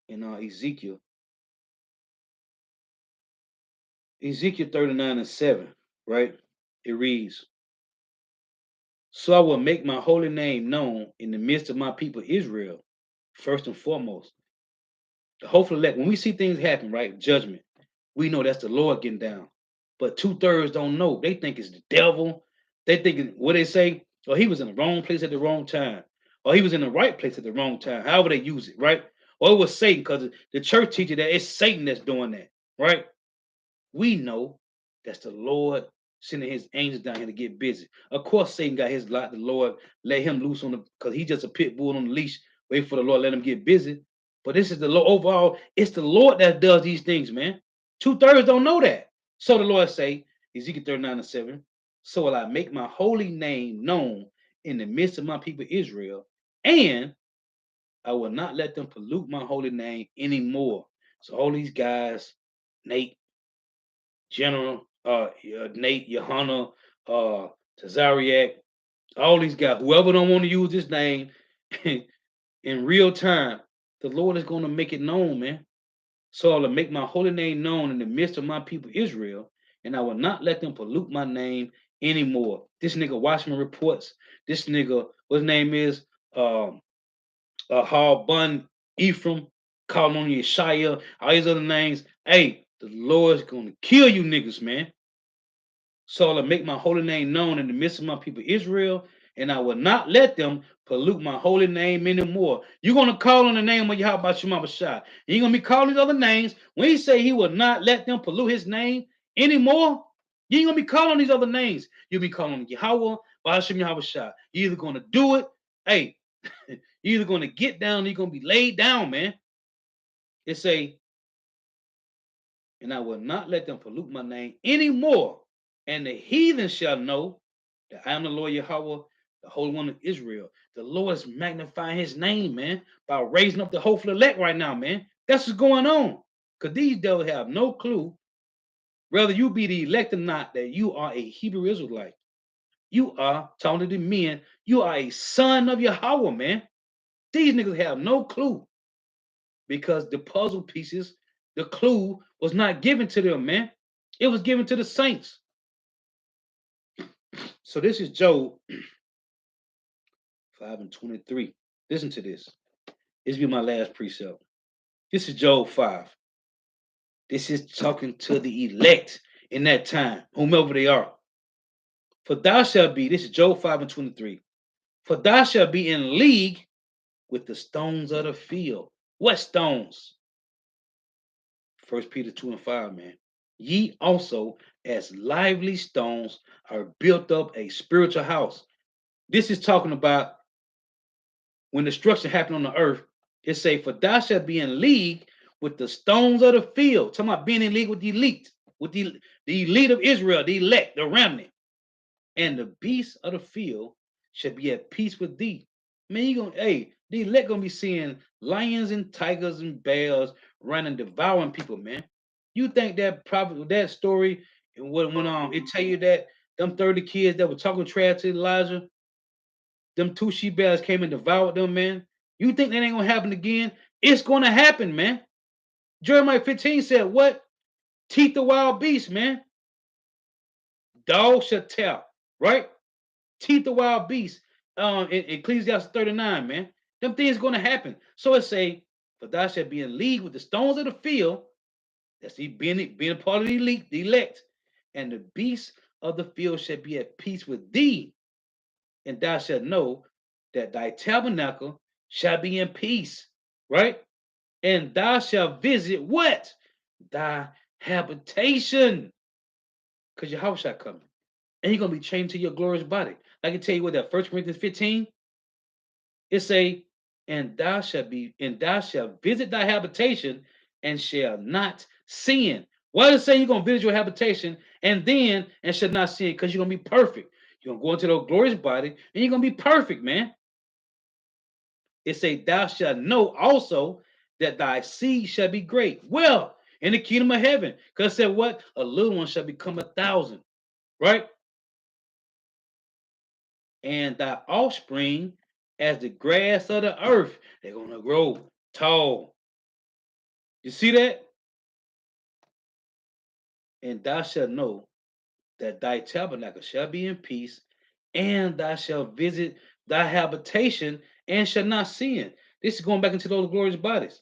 in Ezekiel 39:7, right? It reads, so I will make my holy name known in the midst of my people Israel, first and foremost. The hopeful elect, when we see things happen, right? Judgment, we know that's the Lord getting down. But 2/3 don't know. They think it's the devil. They think what they say, or he was in the wrong place at the wrong time, or he was in the right place at the wrong time, however they use it, right? Or it was Satan, because the church teaches that it's Satan that's doing that, right? We know that's the Lord sending his angels down here to get busy. Of course, Satan got his lot. The Lord let him loose on the, because he's just a pit bull on the leash, wait for the Lord, let him get busy. But this is the Lord overall, it's the Lord that does these things, man. 2/3 don't know that. So the Lord say, Ezekiel 39:7, so will I make my holy name known in the midst of my people Israel, and I will not let them pollute my holy name anymore. So all these guys, Nate, General, Nate, Johanna, Tazariak, all these guys, whoever don't want to use this name in real time, the Lord is going to make it known, man. So I'll make my holy name known in the midst of my people Israel, and I will not let them pollute my name anymore. This nigga Watchman reports. This nigga, what his name is, Hal Bun Ephraim, calling on Yeshaya, all these other names. Hey, the Lord's gonna kill you niggas, man. So I'll make my holy name known in the midst of my people Israel, and I will not let them pollute my holy name anymore. You're gonna call on the name of Yahweh Shema Shai. You're gonna be calling these other names. When he say he will not let them pollute his name anymore, you ain't gonna be calling these other names. You'll be calling Yahweh, Bahashim Yahweh Shai. You're either gonna do it, hey, you're either gonna get down, or you're gonna be laid down, man. It say, and I will not let them pollute my name anymore. And the heathen shall know that I am the Lord Yahweh, the Holy One of Israel. The Lord is magnifying his name, man, by raising up the hopeful elect right now, man. That's what's going on. Because these devils have no clue, whether you be the elect or not, that you are a Hebrew Israelite. You are, talking to the men, you are a son of Yahweh, man. These niggas have no clue because the puzzle pieces, the clue was not given to them, man. It was given to the saints. So this is Job 5:23. Listen to this. This will be my last precept. This is Job 5. This is talking to the elect in that time, whomever they are. For thou shalt be, this is Job 5:23. For thou shalt be in league with the stones of the field. What stones? 1 Peter 2:5, man. Ye also, as lively stones, are built up a spiritual house. This is talking about when destruction happened on the earth. It say, for thou shalt be in league with the stones of the field. Talking about being in league with the elite, with the elite of Israel, the elect, the remnant. And the beasts of the field shall be at peace with thee. Man, you gonna, hey, the elect gonna be seeing lions and tigers and bears running, devouring people, man. You think that probably that story and when it tell you that them 30 kids that were talking trash to Elijah, them two she bears came and devoured them, man. You think that ain't gonna happen again? It's gonna happen, man. Jeremiah 15 said, what? Teeth of wild beasts, man. Dog shall tell, right? Teeth of wild beasts. In Ecclesiastes 39, man. Them things gonna happen. So it say, for thou shalt be in league with the stones of the field. That's being a part of the elite, the elect. And the beasts of the field shall be at peace with thee. And thou shalt know that thy tabernacle shall be in peace. Right? and thou shalt visit what? Thy habitation. Because your house shall come. And you're going to be changed to your glorious body. I can tell you what that 1 Corinthians 15, it say, and thou shalt visit thy habitation and shall not sin. Why does it say you're going to visit your habitation and shall not sin? Because you're going to be perfect. You're going to go into the glorious body and you're going to be perfect, man. It say, thou shalt know also that thy seed shall be great. Well, in the kingdom of heaven. Because it said what? A little one shall become 1,000. Right? And thy offspring as the grass of the earth. They're going to grow tall. You see that? And thou shalt know that thy tabernacle shall be in peace, and thou shalt visit thy habitation and shall not sin. This is going back into those glorious bodies.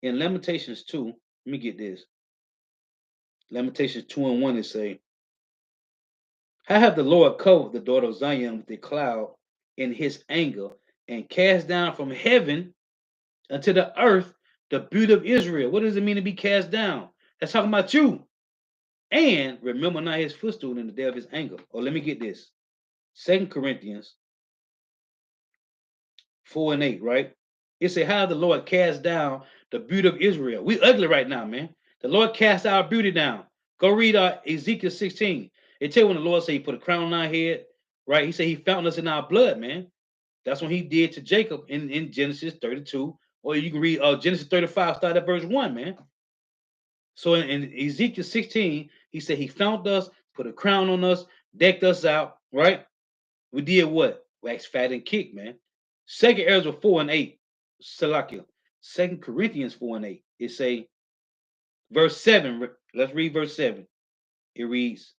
In Lamentations 2, let me get this. Lamentations 2 and 1 is say, how have the Lord covered the daughter of Zion with a cloud in his anger, and cast down from heaven unto the earth the beauty of Israel. What does it mean to be cast down? That's talking about you. And remember not his footstool in the day of his anger. Or let me get this. 2 Corinthians 4 and 8, right? It say, how the Lord cast down the beauty of Israel. We ugly right now, man. The Lord cast our beauty down. Go read Ezekiel 16. It tell you when the Lord say he put a crown on our head, right? He said he found us in our blood, man. That's what he did to Jacob in Genesis 32. Or you can read Genesis 35, start at verse 1, man. So in Ezekiel 16, he said he found us, put a crown on us, decked us out, right? We did what? Wax fat and kick, man. Second Ezra 4 and 8, Salakia. 2 Corinthians 4 and 8. It say, verse 7. Let's read verse 7. It reads,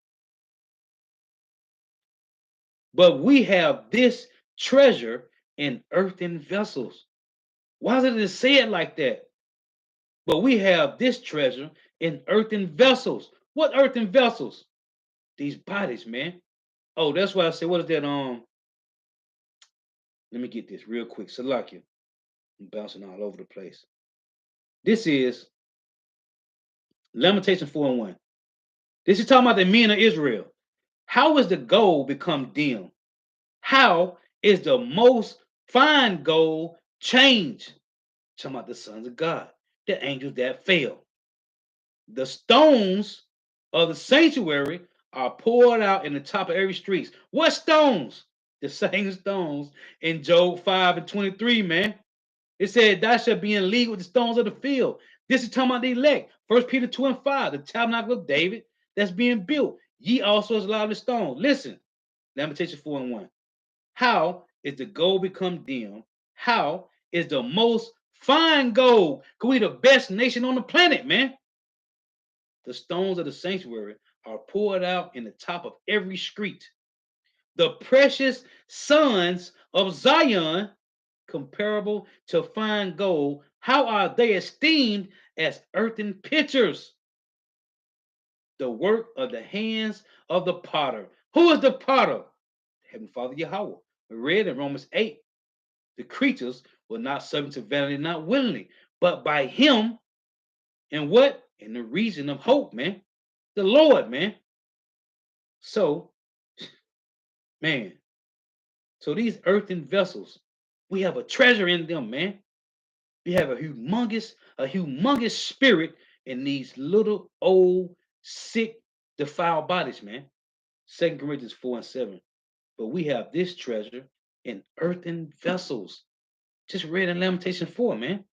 but we have this treasure in earthen vessels. Why did it say it like that? But we have this treasure in earthen vessels. What earthen vessels? These bodies, man. Oh, that's why I said, what is that? Let me get this real quick. Salakia. I'm bouncing all over the place. This is Lamentation 4 and 1. This is talking about the men of Israel. How is the gold become dim? How is the most fine gold changed? Talking about the sons of God, the angels that fell. The stones of the sanctuary are poured out in the top of every street. What stones? The same stones in Job 5 and 23, man. It said, thou shalt be in league with the stones of the field. This is talking about the elect. 1 Peter 2 and 5, the tabernacle of David that's being built. Ye also is a lot of the stones. Listen, Lamentation 4 and 1. How is the gold become dim? How is the most fine gold? Because we the best nation on the planet, man. The stones of the sanctuary are poured out in the top of every street. The precious sons of Zion, comparable to fine gold, how are they esteemed as earthen pitchers? The work of the hands of the potter. Who is the potter? Heavenly Father Yahweh. We read in Romans 8, the creatures were not subject to vanity, not willingly, but by him, and what? In the reason of hope, man. The Lord, man. So, man, so these earthen vessels, we have a treasure in them, man. We have a humongous spirit in these little old, sick, defiled bodies, man. 2 Corinthians 4 and 7. But we have this treasure in earthen vessels. Just read in Lamentation 4, man.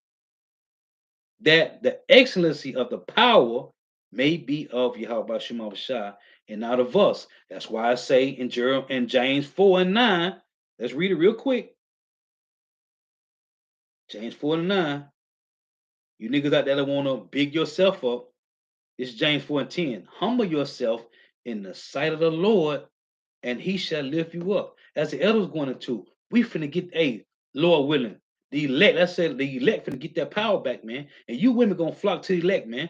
That the excellency of the power may be of Yahweh Shema Shah and not of us. That's why I say in James 4 and 9, let's read it real quick. James 4 and 9. You niggas out there that want to big yourself up. It's James 4 and 10. Humble yourself in the sight of the Lord, and he shall lift you up. As the elders going into, we finna get Lord willing. The elect, let's say the elect finna get that power back, man. And you women gonna flock to the elect, man.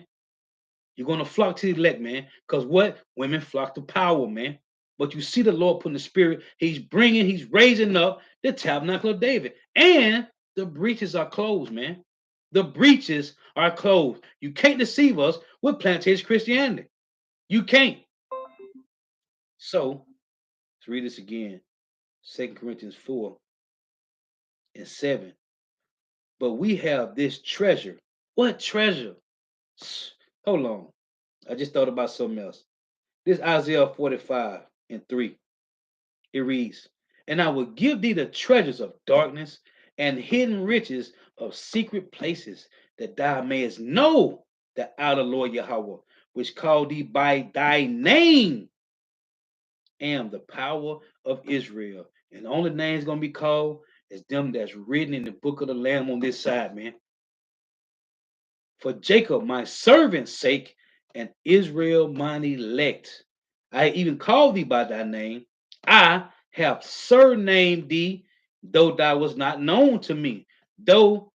You're gonna flock to the elect, man. Because what? Women flock to power, man. But you see the Lord putting the spirit, he's raising up the tabernacle of David. And the breaches are closed, man. The breaches are closed. You can't deceive us with plantation Christianity. You can't. So let's read this again. 2 Corinthians 4 and 7. But we have this treasure. What treasure? Hold on. I just thought about something else. This Isaiah 45 and 3. It reads, and I will give thee the treasures of darkness and hidden riches of secret places, that thou mayest know that I, the Lord Yahweh, which called thee by thy name, am the power of Israel. And the only name's gonna be called is them that's written in the book of the Lamb on this side, man. For Jacob, my servant's sake, and Israel, mine elect. I even called thee by thy name. I have surnamed thee, though thou was not known to me. Though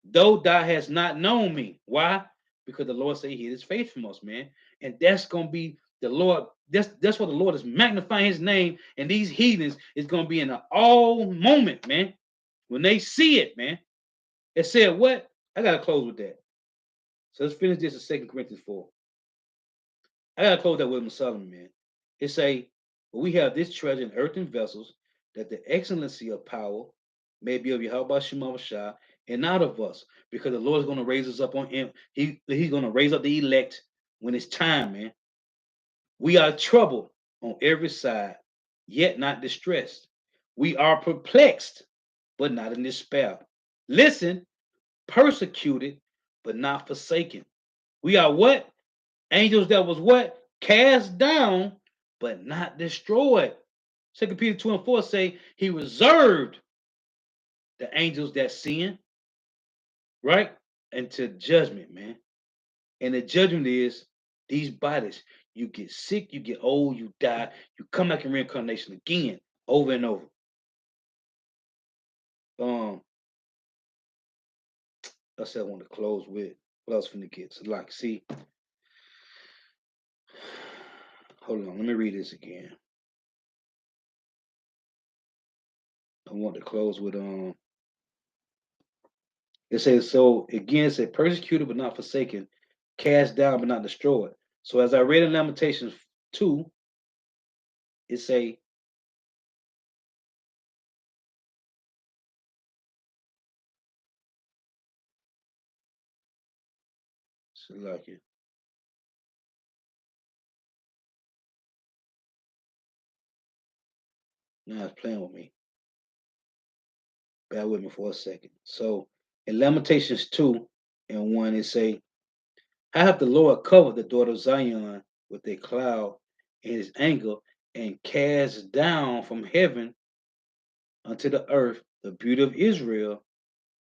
thou hast not known me. Why? Because the Lord said he hid his face from us, man. And that's gonna be the Lord. That's what the Lord is magnifying his name, and these heathens is gonna be in an all moment, man. When they see it, man. It said what? I gotta close with that. So let's finish this in 2 Corinthians 4. I gotta close that with Solomon, man. It say, but we have this treasure in earthen vessels, that the excellency of power may be of Yahweh Shema Shah and not of us, because the Lord is going to raise us up on him. He's going to raise up the elect when it's time, man. We are troubled on every side, yet not distressed. We are perplexed, but not in despair. Listen, persecuted, but not forsaken. We are what? Angels that was what? Cast down, but not destroyed. 2 Peter 2 and 4 say he reserved the angels that sin, right? Into judgment, man. And the judgment is these bodies. You get sick, you get old, you die, you come back in reincarnation again, over and over. I said I want to close with what else from the kids. Like, see, hold on, let me read this again. I want to close with it says, so again, it said persecuted but not forsaken, cast down but not destroyed. So as I read in Lamentations 2, it say, so like it. Now it's playing with me. Bear with me for a second. So in Lamentations 2 and 1, it say, how have the Lord covered the daughter of Zion with a cloud in his anger, and cast down from heaven unto the earth the beauty of Israel,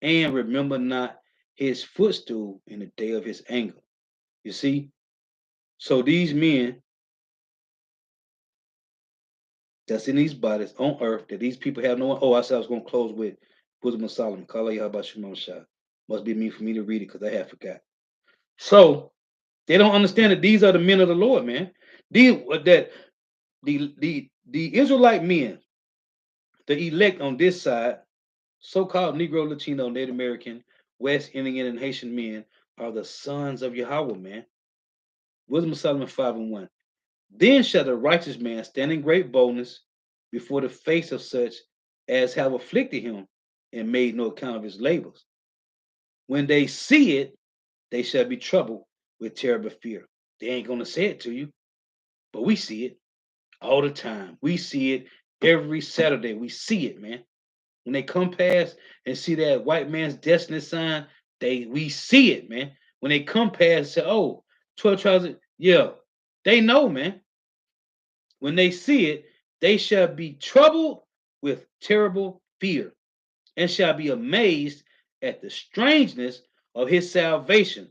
and remember not his footstool in the day of his anger. You see? So these men that's in these bodies on earth, that these people have no one. Oh, I said I was going to close with Bosom of Solomon. Kala Yahaba Shimon Shah. Must be me for me to read it because I had forgot. So they don't understand that these are the men of the Lord, man. The Israelite men, the elect on this side, so-called Negro, Latino, Native American, West Indian, and Haitian men are the sons of Yahweh, man. Wisdom of Solomon 5 and 1. Then shall the righteous man stand in great boldness before the face of such as have afflicted him and made no account of his labors. When they see it, they shall be troubled with terrible fear. They ain't going to say it to you, but we see it all the time. We see it every Saturday. We see it, man. When they come past and see that white man's destiny sign, we see it, man. When they come past and say, oh, 12 tribes, yeah, they know, man. When they see it, they shall be troubled with terrible fear, and shall be amazed at the strangeness of his salvation.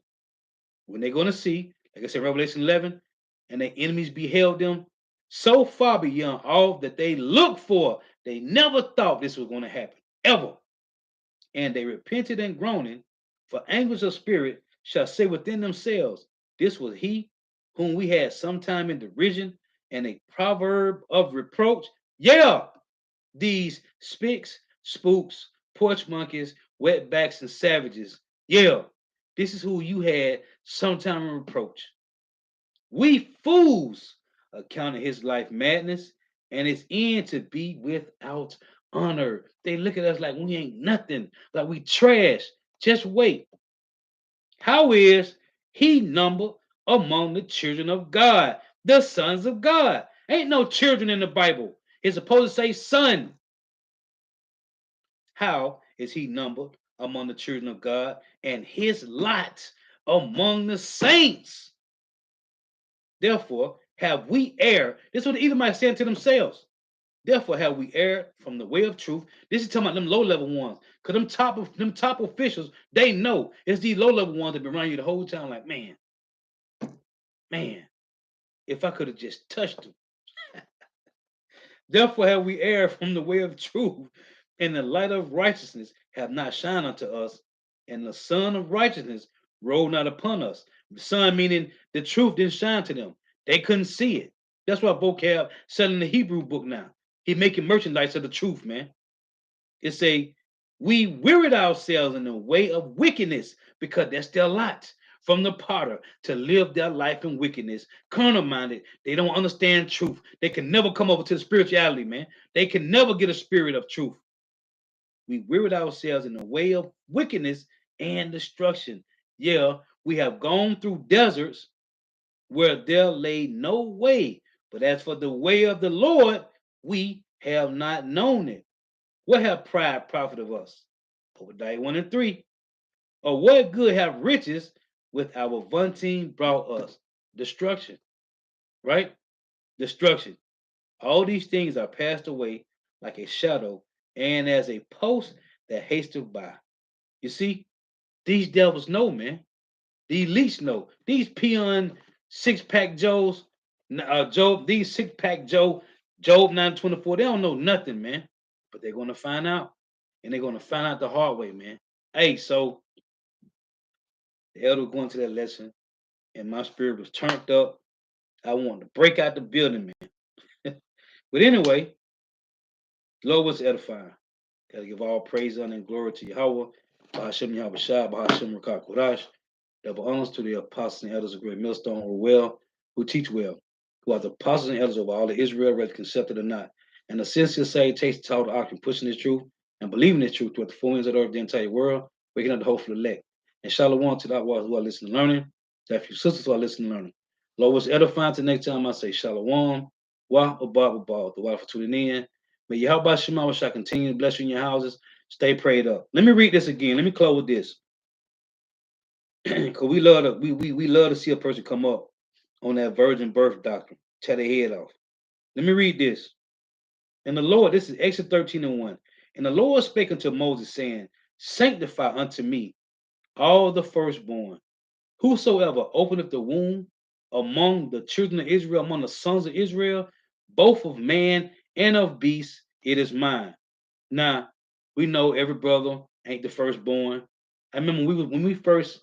When they're going to see, like I said, Revelation 11, and their enemies beheld them so far beyond all that they looked for. They never thought this was going to happen, ever. And they repented and groaning, for anguish of spirit shall say within themselves, this was he whom we had sometime in derision, and a proverb of reproach. Yeah, these spicks, spooks, porch monkeys, wetbacks, and savages Yeah, this is who you had sometime in reproach. We fools accounted his life madness and its end to be without honor. They look at us like we ain't nothing, like we trash. Just wait. How is he numbered among the children of God, the sons of God? Ain't no children in the Bible. It's supposed to say son. How is he numbered among the children of God and his lot among the saints? Therefore, have we erred. This is what the Edomites saying to themselves. Therefore, have we erred from the way of truth. This is talking about them low level ones. Because them top officials, they know it's these low level ones that been running you the whole time. Like, man, if I could have just touched them. Therefore, have we erred from the way of truth, and the light of righteousness have not shined unto us, and the sun of righteousness rolled not upon us. The sun meaning the truth didn't shine to them. They couldn't see it. That's why Vocab selling the Hebrew book now. He making merchandise of the truth, man. It say, we wearied ourselves in the way of wickedness, because that's their lot from the potter to live their life in wickedness. Carnal minded, they don't understand truth. They can never come over to the spirituality, man. They can never get a spirit of truth. We wearied ourselves in the way of wickedness and destruction. Yeah, we have gone through deserts where there lay no way. But as for the way of the Lord, we have not known it. What have pride profited of us? Obadiah 1 and 3. Or what good have riches with our vaunting brought us? Destruction, right? Destruction. All these things are passed away like a shadow and as a post that hasteth by. You see, these devils know, man. The elites know. These peon six-pack Joes, these six-pack Job 924, they don't know nothing, man. But they're gonna find out. And they're gonna find out the hard way, man. Hey, so the elder was going to that lesson, and my spirit was turned up. I wanted to break out the building, man. But anyway, the Lord was edifying. Gotta give all praise, honor, and glory to Yahweh, Bahashem Yahweh Shah, Bahashem Rakah Kodash. Double honors to the apostles and elders of Great Millstone who are well, who teach well, who are the apostles and elders of all of Israel, whether concepted or not. And the sincere salutation to all the doctrine, pushing this truth and believing this truth throughout the four winds of the earth, the entire world, waking up the hopeful elect. And shalom to the outlaws who are listening and learning, to a few sisters who are listening and learning. Lord was edifying to the next time I say shalom, wa abba abba, the water for tuning in. May Yahweh Shema shall continue to bless you in your houses. Stay prayed up. Let me read this again. Let me close with this. Because we love to see a person come up on that virgin birth doctrine, tear their head off. Let me read this. And the Lord, this is Exodus 13 and 1. And the Lord spake unto Moses, saying, sanctify unto me all the firstborn, whosoever openeth the womb among the children of Israel, among the sons of Israel, both of man and of beast, it is mine. Now, we know every brother ain't the firstborn. I remember when we first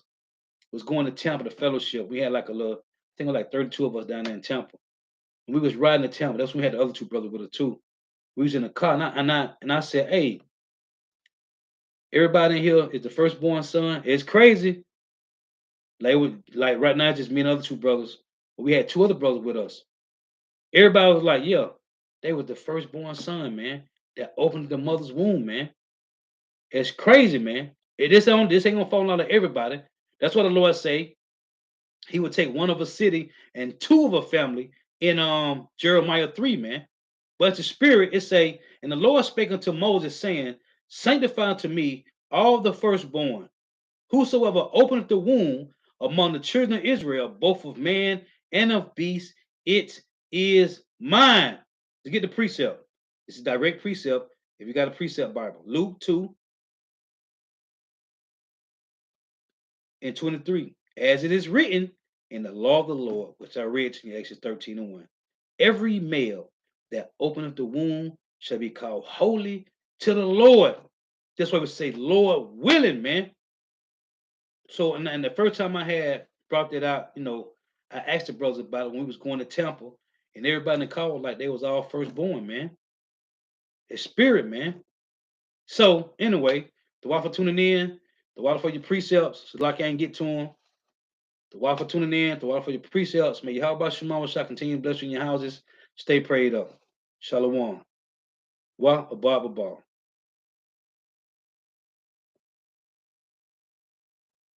was going to Tampa, the fellowship. We had like a little, I think it was like 32 of us down there in Tampa. And we was riding to Tampa. That's when we had the other two brothers with us too. We was in the car, and I said, hey, everybody in here is the firstborn son. It's crazy. Like right now, just me and the other two brothers. But we had two other brothers with us. Everybody was like, yeah, they was the firstborn son, man. That opened the mother's womb, man. It's crazy, man. This ain't gonna fall out of everybody. That's what the Lord say. He would take one of a city and two of a family in Jeremiah 3, man. But the spirit, it say, and the Lord spake unto Moses, saying, sanctify unto me all the firstborn, whosoever openeth the womb among the children of Israel, both of man and of beast, it is mine. To get the precept. This is direct precept. If you got a precept Bible, Luke 2 and 23. As it is written in the law of the Lord, which I read to you, Exodus 13 and 1. Every male that openeth the womb shall be called holy to the Lord. That's why we say, Lord willing, man. So, and the first time I had brought that out, I asked the brothers about it when we was going to temple, and everybody in the car was like, they was all firstborn, man. It's spirit, man. So, anyway, the water for tuning in. The water for your precepts, so like I ain't get to them. The water for tuning in, the water for your precepts. May Yahweh Shema shall continue to bless you in your houses. Stay prayed up. Shalom. Wa abab abab.